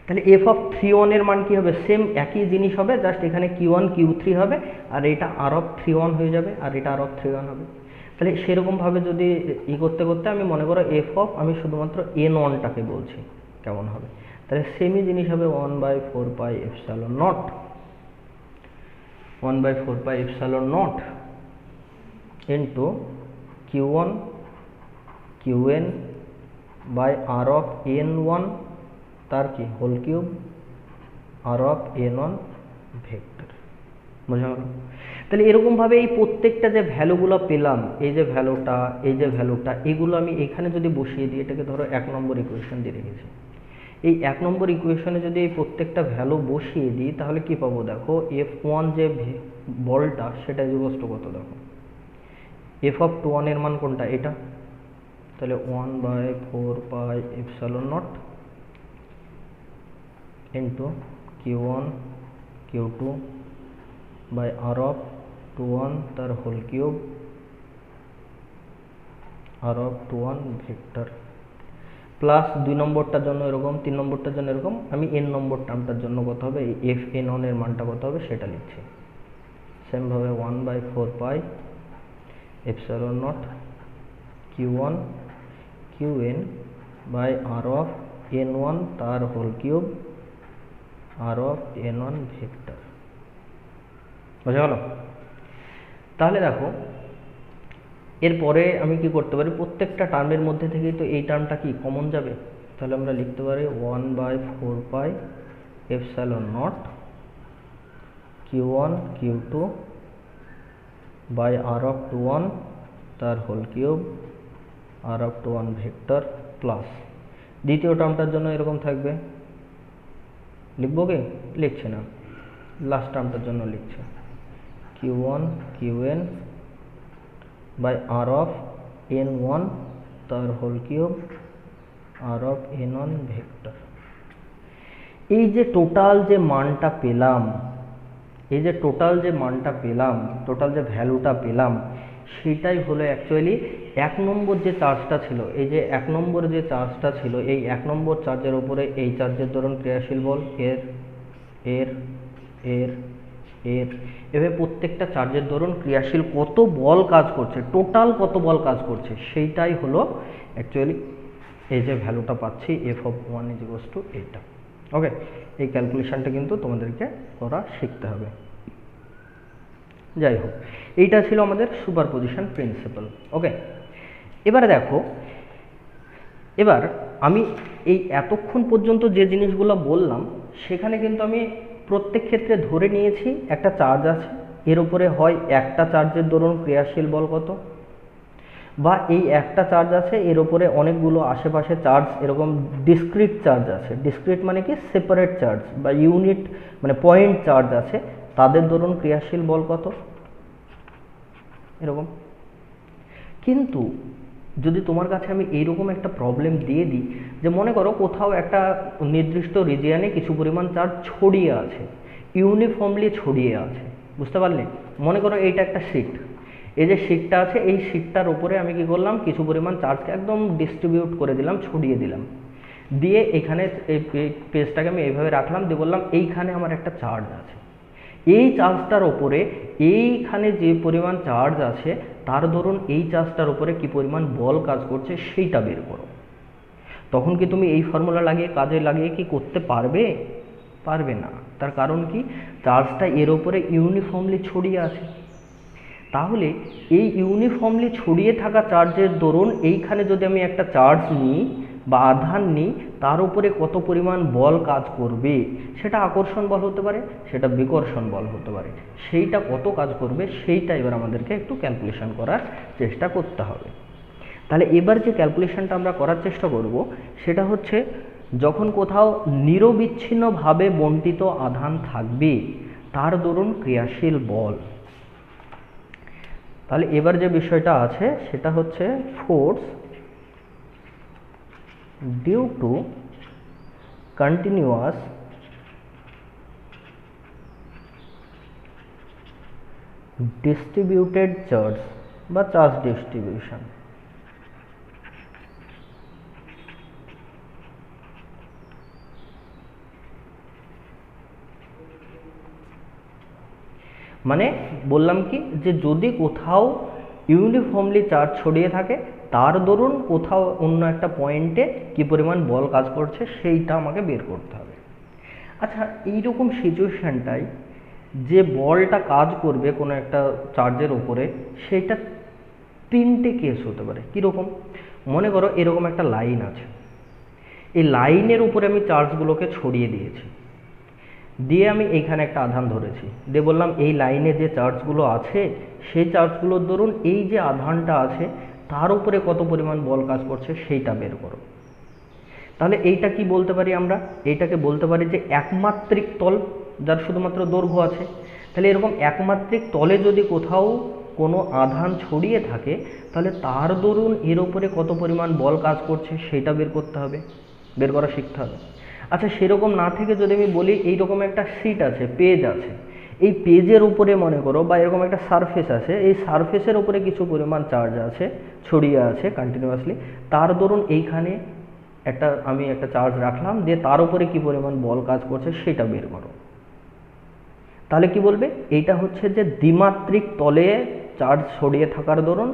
তাহলে F(3)(1) এর মান কি হবে? সেম একই জিনিস হবে, জাস্ট এখানে Q1 Q3 হবে আর এটা R(3)(1) হয়ে যাবে আর এটা R(3)(1) হবে। তাহলে সেরকমভাবে যদি করতে করতে আমি মনে করো আমি শুধুমাত্র n1টাকে বলছি কেমন হবে, তাহলে সেমই জিনিস হবে 1/4πε0 into Q1 Qn by R(n1) তার কি হোল কিউব R(n1) ভেক্টর। বোঝা গেল? তাহলে এরকমভাবে এই প্রত্যেকটা যে ভ্যালুগুলো পেলাম, এই যে ভ্যালুটা, এই যে ভ্যালুটা, এগুলো আমি এখানে যদি বসিয়ে দিই, এটাকে ধরো 1 নম্বর ইকুয়েশন দিয়ে রেখেছি, এই 1 নম্বর ইকুয়েশনে যদি এই প্রত্যেকটা ভ্যালু বসিয়ে দিই তাহলে কি পাবো? দেখো F1 যে বলটা সেটা ইকুয়াল কত? দেখো F(2)(1) এর মান কোনটা? এটা, তাহলে 1/4πε0 into Q1 Q2 by R of 2 1 তার whole cube R of 2 1 vector plus 2 নম্বরটার জন্য এরকম, 3 নম্বরটার জন্য এরকম, আমি n নম্বর টার্মটার জন্য কত হবে এই fn1 এর মানটা কত হবে সেটা লিখছি। সেম ভাবে 1/4 pi epsilon naught Q1 Qn by R of n1 তার whole cube R of n1 vector. বুঝা গেল? তাহলে দেখো এরপরে আমি কি করতে পারি, প্রত্যেকটা টার্মের মধ্যে থেকেই তো এই টার্মটা কি কমন যাবে, তাহলে আমরা লিখতে পারি 1/4 pi epsilon naught Q1 Q2 by R of 2 1 তার whole cube R of 2 1 vector plus দ্বিতীয় টার্মটার জন্য এরকম থাকবে, লিখবো কি? লিখছি না, লাস্ট টার্মটার জন্য লিখছি Q1 Qn by R of n1 তার whole cube R of n1 vector. এই যে টোটাল যে মানটা পেলাম, এই যে টোটাল যে মানটা পেলাম, টোটাল যে ভ্যালুটা পেলাম, সেটাই হলো অ্যাকচুয়ালি 1 নম্বর যে চার্জটা ছিল, এই যে 1 নম্বর যে চার্জটা ছিল, এই 1 নম্বর চার্জের উপরে এই চার্জের দরুন ক্রিয়াশীল বল এর এর এর এর এভাবে প্রত্যেকটা চার্জের দরুন ক্রিয়াশীল কত বল কাজ করছে, টোটাল কত বল কাজ করছে, সেইটাই হলো অ্যাকচুয়ালি এই যে ভ্যালুটা পাচ্ছি f অফ 1 = এইটা। ওকে, এই ক্যালকুলেশনটা কিন্তু তোমাদেরকে করা শিখতে হবে। যাই হোক, এইটা ছিল আমাদের সুপারপজিশন প্রিন্সিপাল। ওকে, এবারে দেখো, এবার আমি এই এতক্ষণ পর্যন্ত যে জিনিসগুলো বললাম সেখানে কিন্তু আমি প্রত্যেক ক্ষেত্রে ধরে নিয়েছি একটা চার্জ আছে, এর উপরে হয় একটা চার্জের দরুন ক্রিয়াশীল বল কত, বা এই একটা চার্জ আছে এর উপরে অনেকগুলো আশেপাশে চার্জ এরকম ডিসক্রিট চার্জ আছে। ডিসক্রিট মানে কি? সেপারেট চার্জ বা ইউনিট মানে পয়েন্ট চার্জ আছে, তাদের দরুন ক্রিয়াশীল বল কত, এরকম। কিন্তু যদি তোমার কাছে আমি এইরকম একটা প্রবলেম দিয়ে দিই যে মনে করো কোথাও একটা নির্দিষ্ট রিজিয়নে কিছু পরিমাণ চার্জ ছড়িয়ে আছে, ইউনিফর্মলি ছড়িয়ে আছে, বুঝতে পারলে? মনে করো এইটা একটা শিট, এই যে শিটটা আছে এই শিটটার উপরে আমি কি করলাম, কিছু পরিমাণ চার্জকে একদম ডিস্ট্রিবিউট করে দিলাম, ছড়িয়ে দিলাম, দিয়ে এখানে এই পেজটাকে আমি এইভাবে রাখলাম, দিয়ে বললাম এইখানে আমার একটা চার্জ আছে, এই চার্জটার উপরে এইখানে যে পরিমাণ চার্জ আছে তার দরুন এই চার্জটার উপরে কি পরিমাণ বল কাজ করছে সেইটা বের করো। তখন কি তুমি এই ফর্মুলা লাগিয়ে কাজে লাগিয়ে কি করতে পারবে? পারবে না। তার কারণ কি? চার্জটা এর উপরে ইউনিফর্মলি ছড়িয়ে আছে। তাহলে এই ইউনিফর্মলি ছড়িয়ে থাকা চার্জের দরুন এইখানে যদি আমি একটা চার্জ নিই বা আধান নিই, তার উপরে কত পরিমাণ বল কাজ করবে, সেটা আকর্ষণ বল হতে পারে, সেটা বিকর্ষণ বল হতে পারে, সেইটা কত কাজ করবে সেইটা এবার আমাদেরকে একটু ক্যালকুলেশন করার চেষ্টা করতে হবে। তাহলে এবার যে ক্যালকুলেশনটা আমরা করার চেষ্টা করব সেটা হচ্ছে, যখন কোথাও নিরবিচ্ছিন্নভাবে বণ্টিত আধান থাকবে তার দরুন ক্রিয়াশীল বল। তাহলে এবার যে বিষয়টা আছে সেটা হচ্ছে force due to continuous distributed charge বা চার্জ ডিস্ট্রিবিউশন। মানে বললাম কি, যে যদি কোথাও ইউনিফর্মলি চার্জ ছড়িয়ে থাকে তার দরুন কোথাও অন্য একটা পয়েন্টে কি পরিমাণ বল কাজ করছে সেইটা আমাকে বের করতে হবে। আচ্ছা, এইরকম সিচুয়েশনটাই যে বলটা কাজ করবে কোনো একটা চার্জের উপরে, সেইটা তিনটে কেস হতে পারে। কীরকম? মনে করো এরকম একটা লাইন আছে, এই লাইনের উপরে আমি চার্জগুলোকে ছড়িয়ে দিয়েছি, দিয়ে আমি এইখানে একটা আধান ধরেছি, দিয়ে বললাম এই লাইনে যে চার্জগুলো আছে সেই চার্জগুলোর দরুন এই যে আধানটা আছে তার উপরে কত পরিমাণ বল কাজ করছে সেইটা বের করো। তাহলে এইটা কি বলতে পারি আমরা? এইটাকে বলতে পারি যে একমাত্রিক তল, যার শুধুমাত্র দৈর্ঘ্য আছে। তাহলে এরকম একমাত্রিক তলে যদি কোথাও কোনো আধান ছড়িয়ে থাকে তাহলে তার দরুন এর উপরে কত পরিমাণ বল কাজ করছে সেটা বের করতে হবে, বের করা শিখতে হবে। আচ্ছা সেরকম না থেকে যদি আমি বলি এইরকম একটা শিট আছে, পেজ আছে, এই পেজের উপরে মনে করো বা এরকম একটা সারফেস আছে, এই সারফেসের উপরে কিছু পরিমাণ চার্জ আছে, ছড়িয়ে আছে কন্টিনিউয়াসলি, তার দরুন এইখানে আমি একটা চার্জ রাখলাম, দিয়ে তার উপরে কি পরিমাণ বল কাজ করছে সেটা বের করো। তাহলে কি বলবে, এইটা হচ্ছে যে দ্বিমাত্রিক তলে চার্জ ছড়িয়ে থাকার দরুন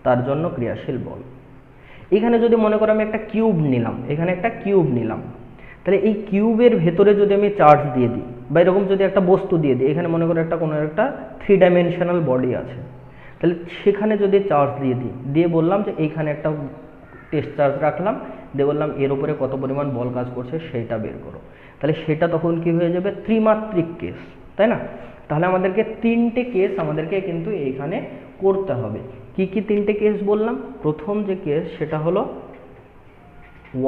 তার জন্য ক্রিয়াশীল বল। এখানে যদি মনে করো আমি একটা কিউব নিলাম, এখানে একটা কিউব নিলাম, তাহলে এই কিউবের ভেতরে যদি আমি চার্জ দিয়ে দিই বা এরকম যদি একটা বস্তু দিয়ে দিই, এখানে মনে করো কোনো একটা 3 ডাইমেনশনাল বডি আছে, তাহলে সেখানে যদি চার্জ দিয়ে বললাম যে এইখানে একটা টেস্ট চার্জ রাখলাম, দিয়ে বললাম এর উপরে কত পরিমাণ বল কাজ করছে সেইটা বের করো, তাহলে সেটা তখন কি হয়ে যাবে, ত্রিমাত্রিক কেস, তাই না? তাহলে আমাদেরকে 3টে কেস আমাদেরকে কিন্তু এইখানে করতে হবে। কি কি 3টে কেস বললাম? প্রথম যে কেস সেটা হলো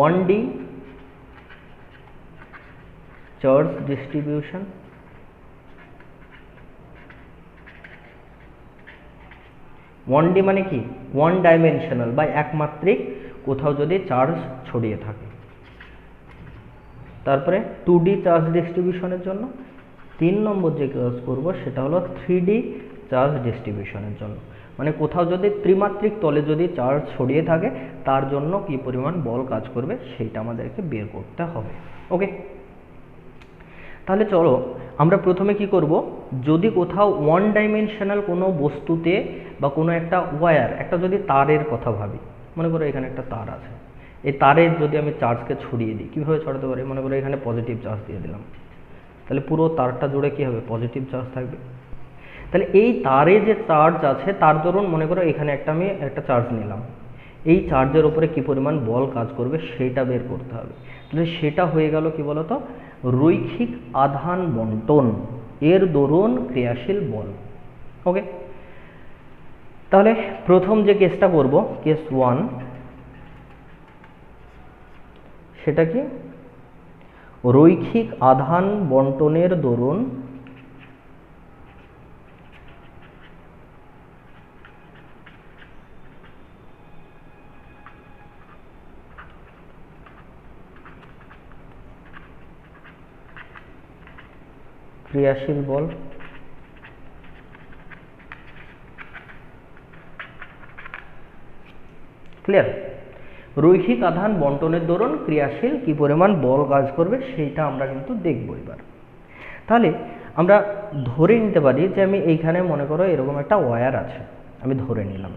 1D চার্জ ডিস্ট্রিবিউশন, 1D মানে কি, 1 ডাইমেনশনাল বা একমাত্রিক, কোথাও যদি চার্জ ছড়িয়ে থাকে। তারপরে 2D চার্জ ডিস্ট্রিবিউশনের জন্য 3 নম্বর যে কাজ করব সেটা হলো 3D চার্জ ডিস্ট্রিবিউশনের জন্য, মানে কোথাও যদি ত্রিমাত্রিক তলে যদি চার্জ ছড়িয়ে থাকে তার জন্য কি পরিমাণ বল কাজ করবে সেইটা আমাদেরকে বের করতে হবে। ওকে, তাহলে চলো আমরা প্রথমে কি করব, যদি কোথাও 1 ডাইমেনশনাল কোনো বস্তুতে বা কোনো একটা ওয়্যার, একটা যদি তারের কথা ভাবি, মনে করো এখানে একটা তার আছে, এই তারের যদি আমি চার্জকে ছড়িয়ে দিই, কীভাবে ছড়াতে পারি, মনে করো এখানে পজিটিভ চার্জ দিয়ে দিলাম, তাহলে পুরো তারটা জুড়ে কী হবে, পজিটিভ চার্জ থাকবে। তাহলে এই তারে যে চার্জ আছে তার দরুন মনে করো এখানে আমি একটা চার্জ নিলাম, এই চার্জের উপরে কি পরিমাণ বল কাজ করবে সেইটা বের করতে হবে। তাহলে সেটা হয়ে গেল কি বলতো, রৈখিক আধান বণ্টন এর দরুন ক্রিয়াশীল বল। ওকে, তাহলে প্রথম যে কেসটা করব, কেস 1, সেটা কি, রৈখিক আধান বণ্টনের দরুন ক্রিয়াশীল বল। ক্লিয়ার? রৈখিক আধান বণ্টনের দরুন ক্রিয়াশীল কি পরিমাণ বল কাজ করবে সেইটা আমরা কিন্তু দেখব এবার। তাহলে আমরা ধরে নিতে পারি যে আমি এইখানে মনে করো এরকম একটা ওয়্যার আছে, আমি ধরে নিলাম।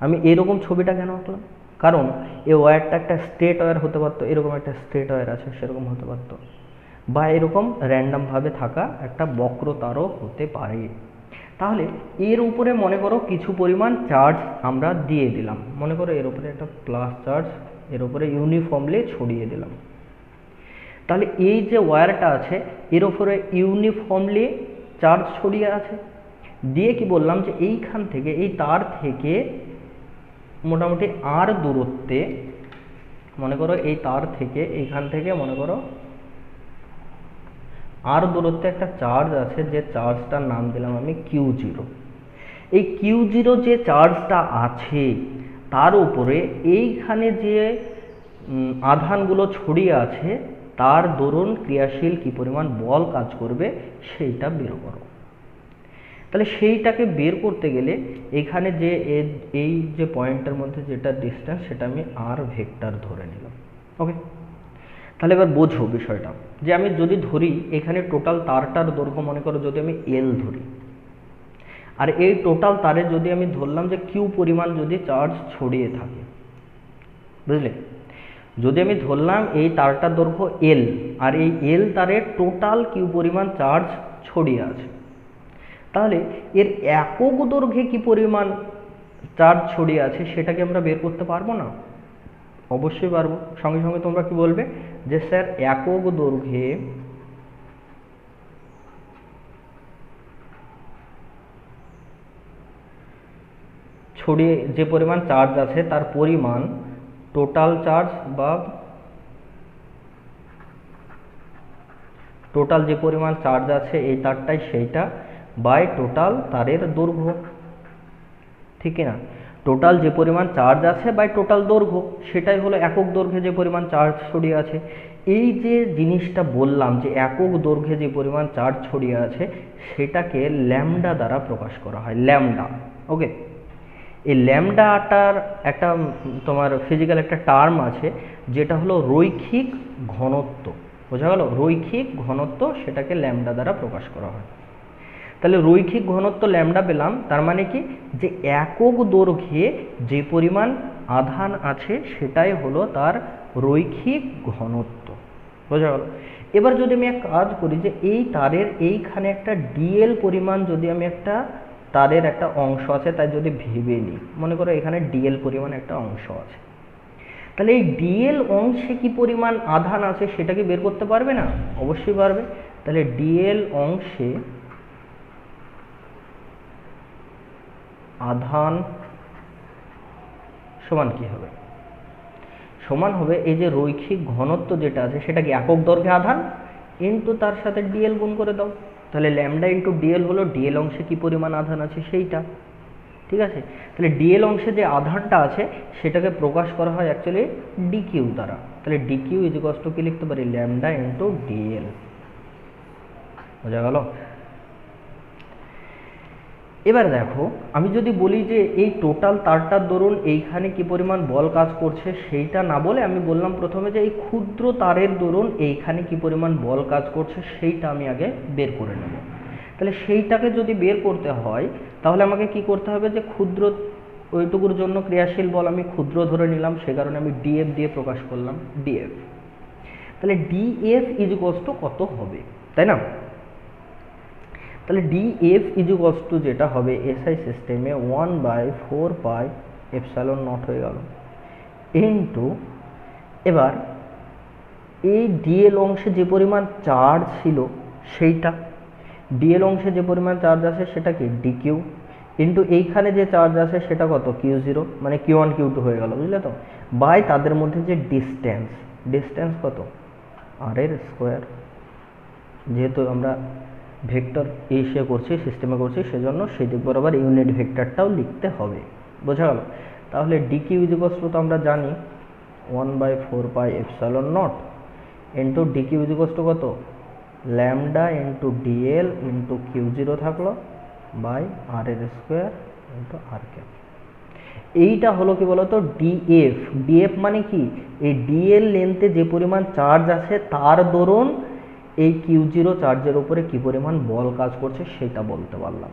আমি এরকম ছবিটা কেন আঁকলাম, কারণ এই ওয়্যারটা একটা স্ট্রেট ওয়্যার হতে পারতো, এরকম একটা স্ট্রেট ওয়্যার আছে সেরকম হতে পারতো, বা এরকম র্যান্ডামভাবে থাকা একটা বক্রতারও হতে পারে। তাহলে এর উপরে মনে করো কিছু পরিমাণ চার্জ আমরা দিয়ে দিলাম, মনে করো এর উপরে একটা প্লাস চার্জ এর উপরে ইউনিফর্মলি ছড়িয়ে দিলাম। তাহলে এই যে ওয়্যারটা আছে এর উপরে ইউনিফর্মলি চার্জ ছড়িয়ে আছে, দিয়ে কি বললাম যে এইখান থেকে, এই তার থেকে মোটামুটি আর দূরত্বে, মনে করো এই তার থেকে এইখান থেকে মনে করো আর দূরত্বে একটা চার্জ আছে, যে চার্জটার নাম দিলাম আমি Q0। এই Q0 যে চার্জটা আছে তার উপরে এইখানে যে আধানগুলো ছড়িয়ে আছে তার দরুন ক্রিয়াশীল কি পরিমাণ বল কাজ করবে সেইটা বের করো। তাহলে সেইটাকে বের করতে গেলে এখানে যে এই যে পয়েন্টের মধ্যে যেটা ডিস্টেন্স সেটা আমি আর ভেক্টর ধরে নিলাম। ওকে, তাহলে এবার বোঝো বিষয়টা, যে আমি যদি ধরি এখানে টোটাল তারটার দৈর্ঘ্য মনে করো যদি আমি L ধরি, আর এই টোটাল তারে যদি আমি ধরলাম যে Q পরিমাণ যদি চার্জ ছড়িয়ে থাকে, বুঝলে, যদি আমি ধরলাম এই তারটার দৈর্ঘ্য L আর এই L তারে টোটাল Q পরিমাণ চার্জ ছড়িয়ে আছে, তাহলে এর একক দৈর্ঘ্যে কি পরিমাণ চার্জ ছড়িয়ে আছে সেটাকে আমরা বের করতে পারবো না? অবশ্যই পারবো। সঙ্গে সঙ্গে তোমরা কি বলবে যে স্যার একক দৈর্ঘ্যে ছড়িয়ে যে পরিমাণ চার্জ আছে তার পরিমাণ টোটাল চার্জ বা টোটাল যে পরিমাণ চার্জ আছে এই তারটাই সেইটা বাই টোটাল তারের দৈর্ঘ্য, ঠিক না? টোটাল যে পরিমাণ চার্জ আছে বাই টোটাল দৈর্ঘ্য, সেটাই হলো একক দৈর্ঘ্যে যে পরিমাণ চার্জ ছড়িয়ে আছে। এই যে জিনিসটা বললাম যে একক দৈর্ঘ্যে যে পরিমাণ চার্জ ছড়িয়ে আছে সেটাকে ল্যামডা দ্বারা প্রকাশ করা হয়, ল্যামডা। ওকে, এই ল্যামডাটার একটা তোমার ফিজিক্যাল একটা টার্ম আছে যেটা হলো রৈখিক ঘনত্ব। বোঝা গেল? রৈখিক ঘনত্ব, সেটাকে ল্যামডা দ্বারা প্রকাশ করা হয়। তাহলে রৈখিক ঘনত্ব ল্যামডা পেলাম, তার মানে কি যে একক দৈর্ঘ্যে যে পরিমাণ আধান আছে সেটাই হলো তার রৈখিক ঘনত্ব। বোঝা গেল? এবার যদি আমি এক কাজ করি যে এই তারের এইখানে একটা ডিএল পরিমাণ, যদি আমি একটা তারের একটা অংশ আছে তাই যদি ভেবে নিই, মনে করো এখানে ডিএল পরিমাণ একটা অংশ আছে, তাহলে এই ডিএল অংশে কি পরিমাণ আধান আছে সেটা কি বের করতে পারবে না? অবশ্যই পারবে। তাহলে ডিএল অংশে আধান সমান কি হবে? সমান হবে এই যে রৈখিক ঘনত্ব যেটা আছে সেটা কি একক দৈর্ঘ্যে আধান ইন্টু তার সাথে ডিএল গুণ করে দাও। তাহলে ল্যামডা ইন্টু ডিএল হলো ডিএল অংশে কি পরিমাণ আধান আছে সেইটা। ঠিক আছে? তাহলে ডিএল অংশে যে আধানটা আছে সেটাকে প্রকাশ করা হয় অ্যাকচুয়ালি ডিকিউ দ্বারা। তাহলে ডিকিউ ইজ ইকুয়ালস টু কি লিখতে পারি? Lambda into DL. বোঝা গেল? এবার দেখো, আমি যদি বলি যে এই টোটাল তারটার দরুন এইখানে কি পরিমাণ বল কাজ করছে সেইটা না বলে আমি বললাম প্রথমে যে এই ক্ষুদ্র তারের দরুন এইখানে কি পরিমাণ বল কাজ করছে সেইটা আমি আগে বের করে নেব। তাহলে সেইটাকে যদি বের করতে হয় তাহলে আমাকে কি করতে হবে যে ক্ষুদ্র ওইটুকুর জন্য ক্রিয়াশীল বল আমি ক্ষুদ্র ধরে নিলাম, সে কারণে আমি ডিএফ দিয়ে প্রকাশ করলাম, ডিএফ। তাহলে ডিএফ ইজ ইকুয়ালস টু কত হবে, তাই না? তাহলে ডিএফ ইজ ইকুয়ালস টু যেটা হবে এসআই সিস্টেমে 1/4 পাই এপসাইলন নট হয়ে গেল ইন্টু, এবার এই ডিএল অংশে যে পরিমাণ চার্জ ছিল সেইটা, ডিএল অংশে যে পরিমাণ চার্জ আছে সেটা কি ডিকিউ ইন্টু এইখানে যে চার্জ আছে সেটা কত Q0, মানে Q1 Q2 হয়ে গেল, বুঝলে তো? বাই তাদের মধ্যে যে ডিস্টেন্স, ডিস্টেন্স কত? আর এর স্কোয়ার। যেহেতু আমরা ভেক্টর এসে করছি, সিস্টেমে করছি, সেজন্য সেই দিক বরাবর ইউনিট ভেক্টরটাও লিখতে হবে। বোঝা গেল? তাহলে ডিকিউ ইজ ইকুয়ালস টু তো আমরা জানি 1/4 pi epsilon naught into dq is equals to কত? Lambda into dl into Q0 থাকলো বাই আর এর স্কোয়ার ইন্টু আর ক্যাপ। এইটা হলো কি বলতো ডিএফ। ডিএফ মানে কি? এই ডিএল লেন্থে যে পরিমাণ চার্জ আছে তার দরুন এই Q0 চার্জের উপরে কি পরিমাণ বল কাজ করছে সেটা বলতে পারলাম।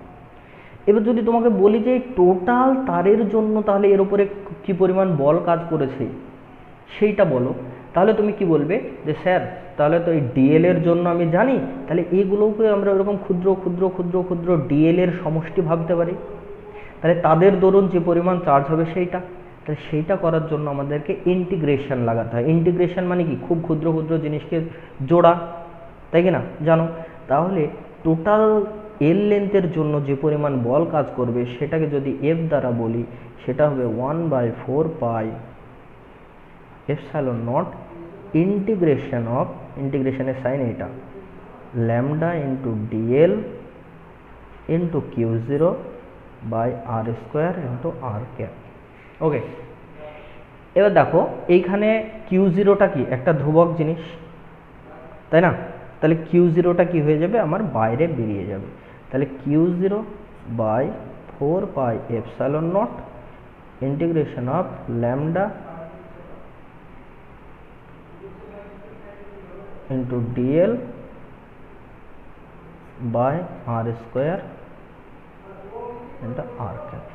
এবার যদি তোমাকে বলি যে টোটাল তারের জন্য তাহলে এর উপরে কি পরিমাণ বল কাজ করেছে সেইটা বলো, তাহলে তুমি কি বলবে যে স্যার তাহলে তো এই ডিএল এর জন্য আমি জানি, তাহলে এগুলোকে আমরা এরকম ক্ষুদ্র ক্ষুদ্র ক্ষুদ্র ক্ষুদ্র ডিএল এর সমষ্টি ভাবতে পারি, তাহলে তাদের দরুন যে পরিমাণ চার্জ হবে সেইটা। তাহলে সেইটা করার জন্য আমাদেরকে ইন্টিগ্রেশন লাগাতে হয়। ইন্টিগ্রেশন মানে কি? খুব ক্ষুদ্র ক্ষুদ্র জিনিসকে জোড়া, তাই কি না? জানো? তাহলে টোটাল এল লেন্থের জন্য যে পরিমাণ বল কাজ করবে সেটাকে যদি এফ দ্বারা বলি সেটা হবে 1/4 pi epsilon naught integration of, ইন্টিগ্রেশনের সাইন এটা, lambda into dl into Q0 by R square into R cap. Okay, এবার দেখো এইখানে Q0টা কি? একটা ধ্রুবক জিনিস, তাই না? তাহলে Q0টা কি হয়ে যাবে? আমার বাইরে বেরিয়ে যাবে। তাহলে Q0 by 4 pi epsilon naught integration of lambda into dl by R square into R cap.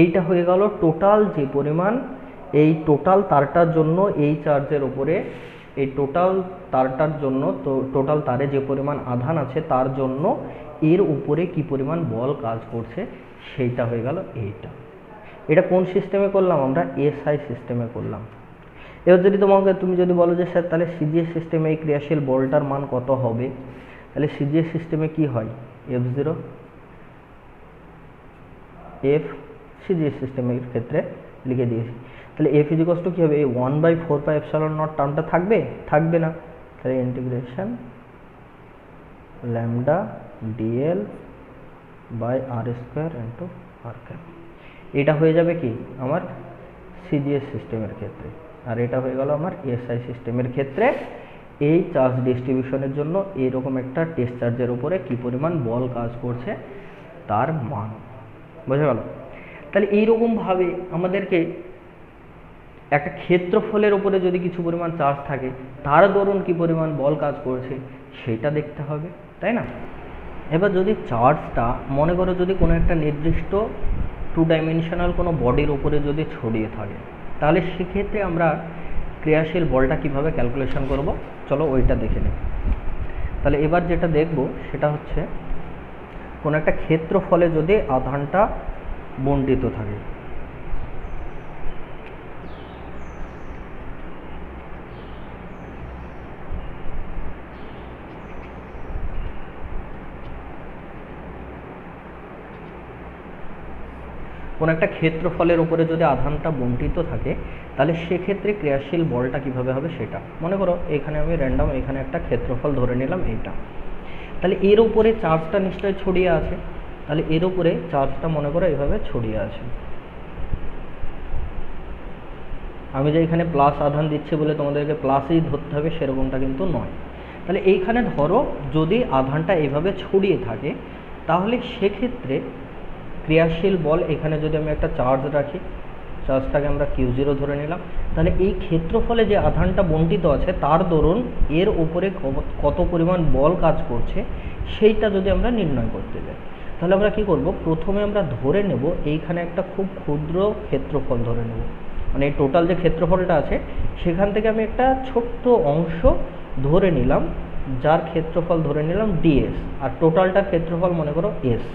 এইটা হয়ে গেল টোটাল যে পরিমাণ, এই টোটাল তারটার জন্য এই চার্জের উপরে, এই টোটাল তারটার জন্য, তো টোটাল তারে যে পরিমাণ আধান আছে তার জন্য এর উপরে কি পরিমাণ বল কাজ করছে সেইটা হয়ে গেল এইটা। এটা কোন সিস্টেমে করলাম? আমরা এসআই সিস্টেমে করলাম। এবার যদি তুমি যদি বলো যে স্যার তাহলে সিজিএস সিস্টেমে এই ক্রিয়াশীল বলটার মান কত হবে, তাহলে সিজিএস সিস্টেমে কি হয়? F0 F সিজিএস সিস্টেমের ক্ষেত্রে লিখে দিয়েছি। তাহলে F ইজ ইকুয়ালস টু কি হবে? এই 1/4 পাই এপসাইলন নট টার্মটা থাকবে? থাকবে না। তাহলে integration lambda dl by R square into R cap. এটা হয়ে যাবে কি আমার সিজিএস সিস্টেমের ক্ষেত্রে, আর এটা হয়ে গেল আমার এসআই সিস্টেমের ক্ষেত্রে। এই চার্জ ডিস্ট্রিবিউশনের জন্য এইরকম একটা টেস্ট চার্জের উপরে কি পরিমাণ বল কাজ করছে তার মান, বোঝা গেল? তাহলে এইরকমভাবে আমাদেরকে একটা ক্ষেত্রফলের উপরে যদি কিছু পরিমাণ চার্জ থাকে তার দরুন কি পরিমাণ বল কাজ করছে সেটা দেখতে হবে, তাই না? এবার যদি চার্জটা মনে করো যদি কোনো একটা নির্দিষ্ট 2 ডাইমেনশনাল কোনো বডির উপরে যদি ছড়িয়ে থাকে, তাহলে সেক্ষেত্রে আমরা ক্রিয়াশীল বলটা কিভাবে ক্যালকুলেশন করব, চলো ওইটা দেখে নিই। তাহলে এবার যেটা দেখব সেটা হচ্ছে কোনো একটা ক্ষেত্রফলে যদি আধানটা বণ্টিত থাকে, কোনো একটা ক্ষেত্রফলের উপরে যদি আধানটা বণ্টিত থাকে তাহলে সেক্ষেত্রে ক্রিয়াশীল বলটা কিভাবে হবে সেটা মনে করো। এখানে আমি র্যান্ডম এখানে একটা ক্ষেত্রফল ধরে নিলাম এইটা, তাহলে এর উপরে চার্জটা নিশ্চয়ই ছড়িয়ে আছে, তাহলে এর উপরে চার্জটা মনে করো এইভাবে ছড়িয়ে আছে। আমি যে এখানে প্লাস আধান দিচ্ছি বলে তোমাদেরকে প্লাসই ধরতে হবে সেরকমটা কিন্তু নয়। তাহলে এইখানে ধরো যদি আধানটা এইভাবে ছড়িয়ে থাকে তাহলে সেক্ষেত্রে ক্রিয়াশীল বল, এখানে যদি আমি একটা চার্জ রাখি, চার্জটাকে আমরা Q0 ধরে নিলাম, তাহলে এই ক্ষেত্রফলে যে আধানটা বণ্টিত আছে তার দরুন এর উপরে কত পরিমাণ বল কাজ করছে সেইটা যদি আমরা নির্ণয় করতে যাই, তাহলে আমরা কি করব, প্রথমে আমরা ধরে নেব এইখানে একটা খুব ক্ষুদ্র ক্ষেত্রফল ধরে নেব, মানে এই টোটাল যে ক্ষেত্রফলটা আছে সেখান থেকে আমি একটা ছোট্ট অংশ ধরে নিলাম যার ক্ষেত্রফল ধরে নিলাম ds, আর টোটালটার ক্ষেত্রফল মনে করো s।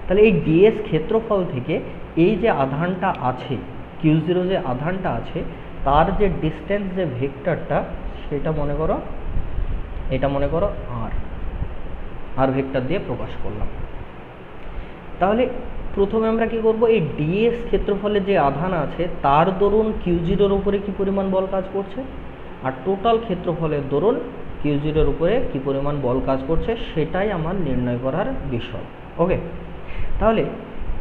তাহলে এই ds ক্ষেত্রফল থেকে এই যে আধানটা আছে Q0 যে আধানটা আছে তার যে ডিস্টেন্স যে ভেক্টরটা সেটা মনে করো, এটা মনে করো r ভেক্টর দিয়ে প্রকাশ করলাম। তাহলে প্রথমে আমরা কি করব, এই ds ক্ষেত্রফলে যে আধান আছে তার দরুন Q0 এর উপরে কি পরিমাণ বল কাজ করছে, আর টোটাল ক্ষেত্রফলের দরুন Q0 এর উপরে কি পরিমাণ বল কাজ করছে সেটাই আমার নির্ণয় করার বিষয়। ওকে, তাহলে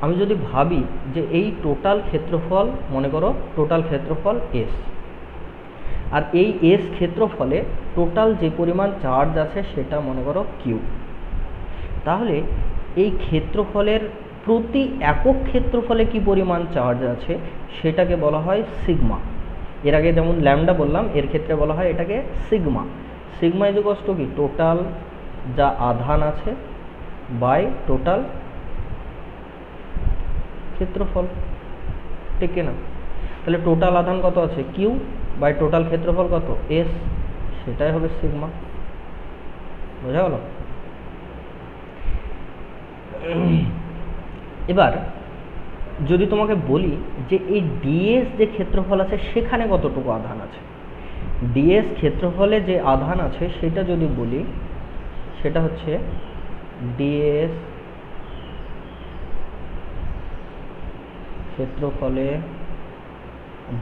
আমি যদি ভাবি যে এই টোটাল ক্ষেত্রফল মনে করো টোটাল ক্ষেত্রফল S, আর এই S ক্ষেত্রফলে টোটাল যে পরিমাণ চার্জ আছে সেটা মনে করো Q, তাহলে এই ক্ষেত্রফলের প্রতি একক ক্ষেত্রফলে কি পরিমাণ চার্জ আছে সেটাকে বলা হয় সিগমা। এর আগে যেমন ল্যামডা বললাম, এর ক্ষেত্রে বলা হয় এটাকে sigma. Sigma is equal two কি, টোটাল যা আধান আছে বাই টোটাল ক্ষেত্রফল, ঠিক না? তাহলে টোটাল আধান কত আছে Q বাই টোটাল ক্ষেত্রফল কত S, সেটাই হবে সিগমা। বোঝা গেল? এবার যদি তোমাকে বলি যে এই ds যে ক্ষেত্রফল আছে সেখানে কতটুকু আধান আছে, ds ক্ষেত্রফলে যে আধান আছে সেটা যদি বলি সেটা হচ্ছে ds ক্ষেত্রফলে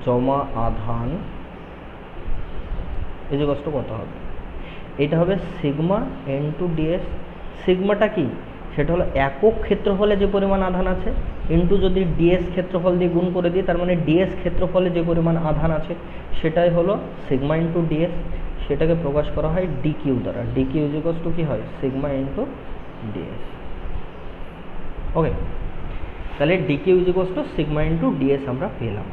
জমা আধান এই যে কত হবে, এটা হবে সিগমা ইনটু ds। সিগমাটা কি, সেটা হলো একক ক্ষেত্রফলে যে পরিমাণ আধান আছে ইনটু যদি ds ক্ষেত্রফল দিয়ে গুণ করে দিই, তার মানে ds ক্ষেত্রফলে যে পরিমাণ আধান আছে সেটাই হলো সিগমা ইনটু ds। সেটাকে প্রকাশ করা হয় dq দ্বারা, dq ইজ ইকুয়াল টু কি হয় সিগমা ইনটু ds। ওকে, তাহলে dq is equal two sigma into ds আমরা পেলাম।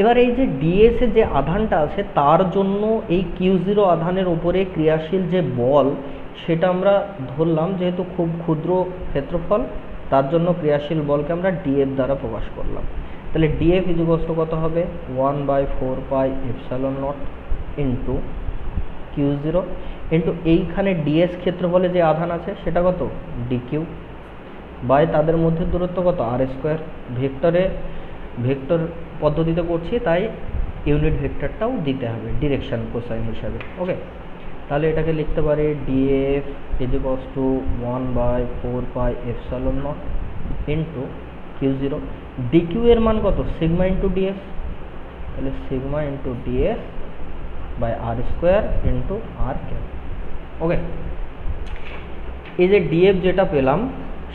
এবার এই যে ds এর যে আধানটা আছে তার জন্য এই Q0 আধানের উপরে ক্রিয়াশীল যে বল সেটা আমরা ধরলাম যেহেতু খুব ক্ষুদ্র ক্ষেত্রফল, তার জন্য ক্রিয়াশীল বলকে আমরা df দ্বারা প্রকাশ করলাম। তাহলে df ইজ ইকুয়াল টু কত হবে 1/4πε0 ইন্টু Q0 ইন্টু এইখানে ds ক্ষেত্রফলে যে আধান আছে সেটা কত dq বাই তাদের মধ্যে দূরত্ব কত r²। ভেক্টর পদ্ধতিতে করছি তাই ইউনিট ভেক্টরটাও দিতে হবে ডিরেকশন কোসাইন হিসাবে। ওকে, তাহলে এটাকে লিখতে পারি df is equal to 1/4πε0 into Q0, dq এর মান কত সিগমা ইন্টু df, তাহলে sigma into df by r² into r cap. Okay, এই যে df যেটা পেলাম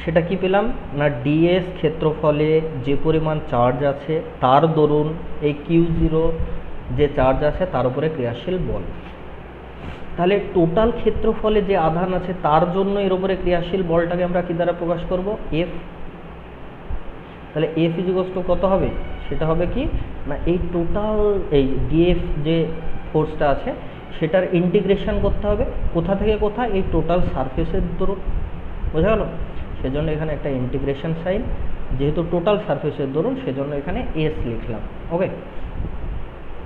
সেটা কি পেলাম না ডিএস ক্ষেত্রফলে যে পরিমাণ চার্জ আছে তার দরুন এই Q0 যে চার্জ আছে তার উপরে ক্রিয়াশীল বল। তাহলে টোটাল ক্ষেত্রফলে যে আধান আছে তার জন্য এর উপরে ক্রিয়াশীল বলটাকে আমরা কি দ্বারা প্রকাশ করব, এফ। তাহলে এফ ইজিকস টু কত হবে, সেটা হবে কি না এই টোটাল এই ডিএফ যে ফোর্সটা আছে সেটার ইন্টিগ্রেশন করতে হবে কোথা থেকে কোথায়, এই টোটাল সারফেসের দরুন। বোঝা গেল? সেজন্য এখানে একটা ইন্টিগ্রেশন সাইন, যেহেতু টোটাল সারফেসের দরুন সেজন্য এখানে এস লিখলাম। ওকে,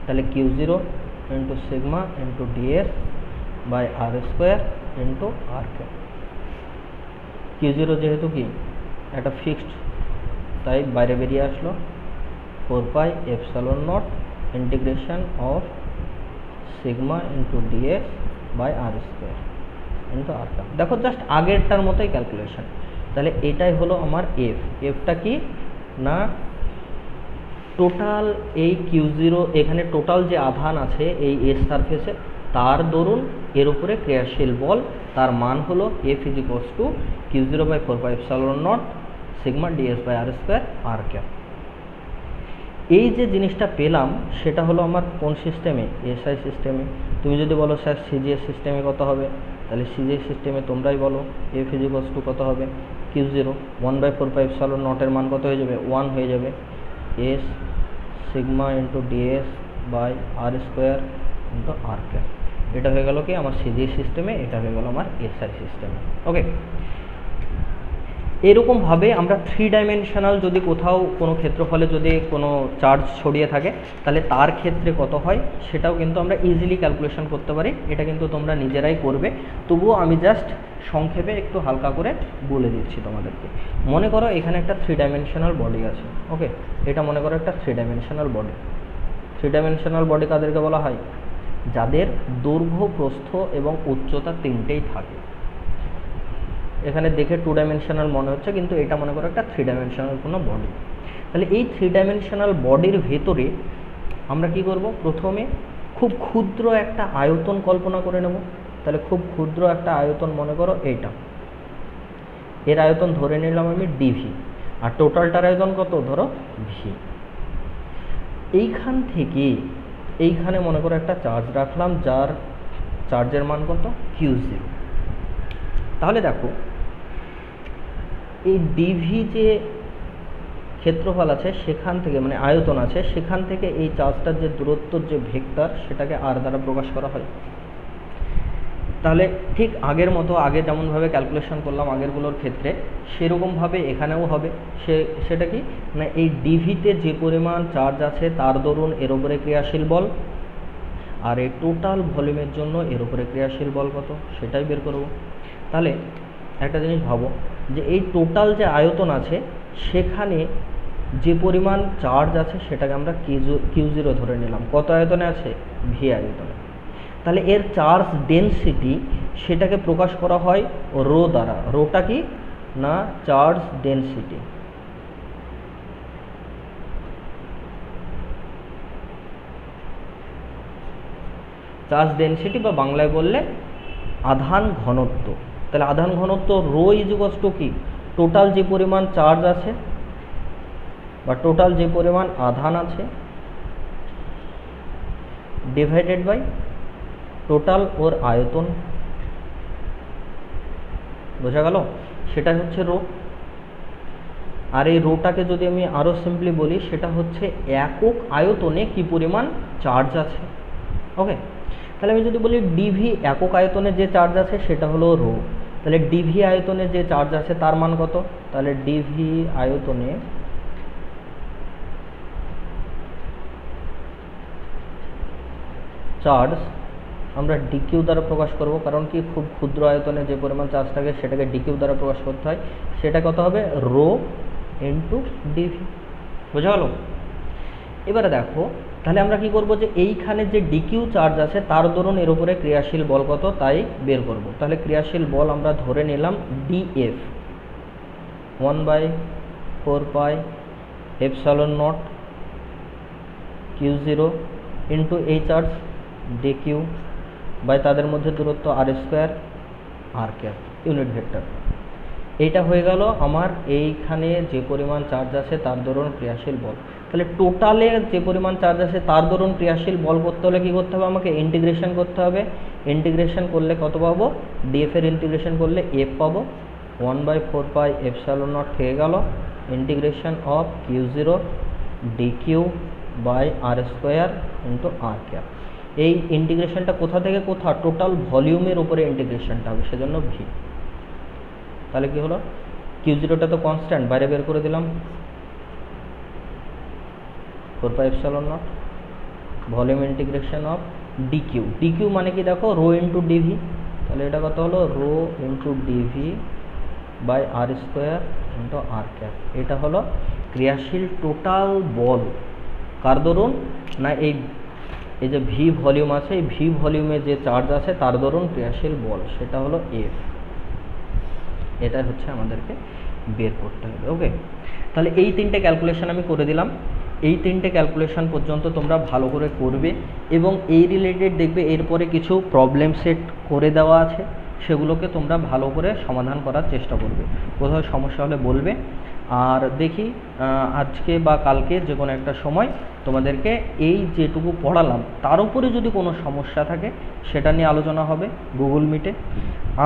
তাহলে Q0 into sigma into ds by R square into R K. Q0 যেহেতু কি একটা ফিক্সড, তাই বাইরে বেরিয়ে আসলো 4 pi epsilon naught integration of sigma into ds by R square into আর কে। দেখো জাস্ট আগেরটার মতোই ক্যালকুলেশন। তাহলে এটাই হলো আমার এফ। এফটা কি না টোটাল এই Q0 এখানে টোটাল যে আধান আছে এই এস সারফেসে তার দরুন এর উপরে ক্রিয়াশীল বল, তার মান হলো এফ ইজিকস to Q0 by 4 pi epsilon naught sigma ds by R square r cap. এই যে জিনিসটা পেলাম সেটা হলো আমার কোন সিস্টেমে, এসআই সিস্টেমে। তুমি যদি বলো স্যার সিজিএস সিস্টেমে কত হবে, তাহলে সিজিএস সিস্টেমে তোমরাই বলো এফ ইজিকস টু কত হবে, Q0 1 বাই 4 পাই এপসাইলন নটের মান কত হয়ে যাবে, 1 হয়ে যাবে, S sigma into ds by R square into R cap. এটা হয়ে গেল কি আমার সিজিএস সিস্টেমে, এটা হয়ে গেল আমার এসআই সিস্টেমে। ওকে, এরকমভাবে আমরা 3 ডাইমেনশনাল যদি কোথাও কোনো ক্ষেত্রফলে যদি কোনো চার্জ ছড়িয়ে থাকে তাহলে তার ক্ষেত্রে কত হয় সেটাও কিন্তু আমরা ইজিলি ক্যালকুলেশন করতে পারি। এটা কিন্তু তোমরা নিজেরাই করবে, তবুও আমি জাস্ট সংক্ষেপে একটু হালকা করে বলে দিচ্ছি তোমাদেরকে। মনে করো এখানে একটা 3 ডাইমেনশনাল বডি আছে। ওকে, এটা মনে করো একটা 3 ডাইমেনশনাল বডি। 3 ডাইমেনশনাল বডি কাদেরকে বলা হয়, যাদের দৈর্ঘ্য প্রস্থ এবং উচ্চতা তিনটেই থাকে। এখানে দেখে 2 ডাইমেনশনাল মনে হচ্ছে, কিন্তু এটা মনে করো একটা 3 ডাইমেনশনাল কোনো বডি। তাহলে এই 3 ডাইমেনশনাল বডির ভেতরে আমরা কি করব, প্রথমে খুব ক্ষুদ্র একটা আয়তন কল্পনা করে নেব। তাহলে খুব ক্ষুদ্র একটা আয়তন মনে করো এইটা, এর আয়তন ধরে নিলাম আমি ডিভি, আর টোটালটার আয়তন কত ধরো ভি। এইখান থেকে এইখানে মনে করো একটা চার্জ রাখলাম, যার চার্জের মান কত Q0। তাহলে দেখো এই ডিভি যে ক্ষেত্রফল আছে সেখান থেকে মানে আয়তন আছে সেখান থেকে এই চার্জটার যে দূরত্বর যে ভেক্টর সেটাকে আর দ্বারা প্রকাশ করা হয়। তাহলে ঠিক আগের মতো আগে যেমনভাবে ক্যালকুলেশন করলাম আগেরগুলোর ক্ষেত্রে সেরকমভাবে এখানেও হবে। সেটা কি না এই ডিভিতে যে পরিমাণ চার্জ আছে তার দরুন এর উপরে ক্রিয়াশীল বল, আর এই টোটাল ভলিউমের জন্য এর উপরে ক্রিয়াশীল বল কত সেটাই বের করব। তাহলে একটা জিনিস ভাবো যে এই টোটাল যে আয়তন আছে সেখানে যে পরিমাণ চার্জ আছে সেটাকে আমরা Q0 ধরে নিলাম। কত আয়তনে আছে, ভি আয়তনে। তাহলে এর চার্জ ডেনসিটি সেটাকে প্রকাশ করা হয় রো দ্বারা। রোটা কি না চার্জ ডেনসিটি। চার্জ ডেনসিটি বা বাংলায় বললে আধান ঘনত্ব। তাহলে আধান ঘনত্ব রো ইজিকস টু কি টোটাল যে পরিমাণ চার্জ আছে বা টোটাল যে পরিমাণ আধান আছে ডিভাইডেড বাই টোটাল ওর আয়তন। বোঝা গেল? সেটা হচ্ছে রো। আর এই রোটাকে যদি আমি আরও সিম্পলি বলি সেটা হচ্ছে একক আয়তনে কি পরিমাণ চার্জ আছে। ওকে, তাহলে আমি যদি বলি ডিভি একক আয়তনে যে চার্জ আছে সেটা হলো রো। তাহলে ডিভি আয়তনে যে চার্জ আছে তার মান কত, তাহলে ডিভি আয়তনে চার্জ আমরা ডিকিউ দ্বারা প্রকাশ করব, কারণ কি খুব ক্ষুদ্র আয়তনে যে পরিমাণ চার্জ থাকে সেটাকে ডিকিউ দ্বারা প্রকাশ করতে হয়। সেটা কত হবে, রো ইন্টু ডিভি। বোঝা গেল? এবারে দেখো তাহলে আমরা কি করব যে এইখানে যে ডিকিউ চার্জ আছে তার দরুন এর উপরে ক্রিয়াশীল বল কত তাই বের করব। তাহলে ক্রিয়াশীল বল আমরা ধরে নিলাম DF 1/4 pi epsilon not Q0 into এই চার্জ ডিকিউ বাই তাদের মধ্যে দূরত্ব আর square r cap unit vector. এইটা হয়ে গেল আমার এইখানে যে পরিমাণ চার্জ আছে তার দরুন ক্রিয়াশীল বল। তাহলে টোটালে যে পরিমাণ চার্জ আছে তার দরুন ক্রিয়াশীল বল করতে হলে কী করতে হবে, আমাকে ইন্টিগ্রেশন করতে হবে। ইন্টিগ্রেশন করলে কত পাবো, ডিএফ এর ইন্টিগ্রেশন করলে এফ পাবো, 1/4πε0 থেকে গেল integration of Q0 dq by R square into R cap. এই ইন্টিগ্রেশনটা কোথা থেকে কোথা, টোটাল ভলিউমের উপরে ইন্টিগ্রেশনটা হবে, সেজন্য ভি। তাহলে কি হলো, Q0টা তো কনস্ট্যান্ট, বাইরে বের করে দিলাম 4πε0 volume integration of dq. Dq মানে কি দেখো, রো ইন্টু ডিভি। তাহলে এটা কত হলো, rho into dV by R square into R cap. এটা হলো ক্রিয়াশীল টোটাল বল কার দরুন না, এই যে ভি ভলিউম আছে, এই ভি ভলিউমে যে চার্জ আছে তার দরুন ক্রিয়াশীল বল, সেটা হলো এফ। এটা হচ্ছে আমাদেরকে বের করতে হবে। ওকে, তাহলে এই তিনটে ক্যালকুলেশন আমি করে দিলাম। এই তিনটে ক্যালকুলেশন পর্যন্ত তোমরা ভালো করে করবে এবং এই রিলেটেড দেখবে এরপরে কিছু প্রবলেম সেট করে দেওয়া আছে, সেগুলোকে তোমরা ভালো করে সমাধান করার চেষ্টা করবে। কোথাও সমস্যা হলে বলবে। আর দেখি আজকে বা কালকে যে কোনো একটা সময় তোমাদেরকে এই যেটুকু পড়ালাম তার উপরে যদি কোনো সমস্যা থাকে সেটা নিয়ে আলোচনা হবে গুগল মিটে,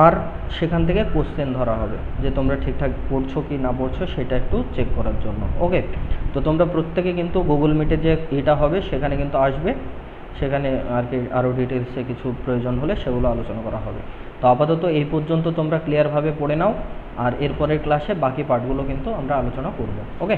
আর সেখান থেকে কোশ্চেন ধরা হবে যে তোমরা ঠিকঠাক পড়ছো কি না পড়ছো সেটা একটু চেক করার জন্য। ওকে, তো তোমরা প্রত্যেকে কিন্তু গুগল মিটে যে এটা হবে সেখানে কিন্তু আসবে, সেখানে আর কি আরও ডিটেলসে কিছু প্রয়োজন হলে সেগুলো আলোচনা করা হবে। তো আপাতত এই পর্যন্ত তোমরা ক্লিয়ারভাবে পড়ে নাও, আর এরপরের ক্লাসে বাকি পার্টগুলো কিন্তু আমরা আলোচনা করব। ওকে।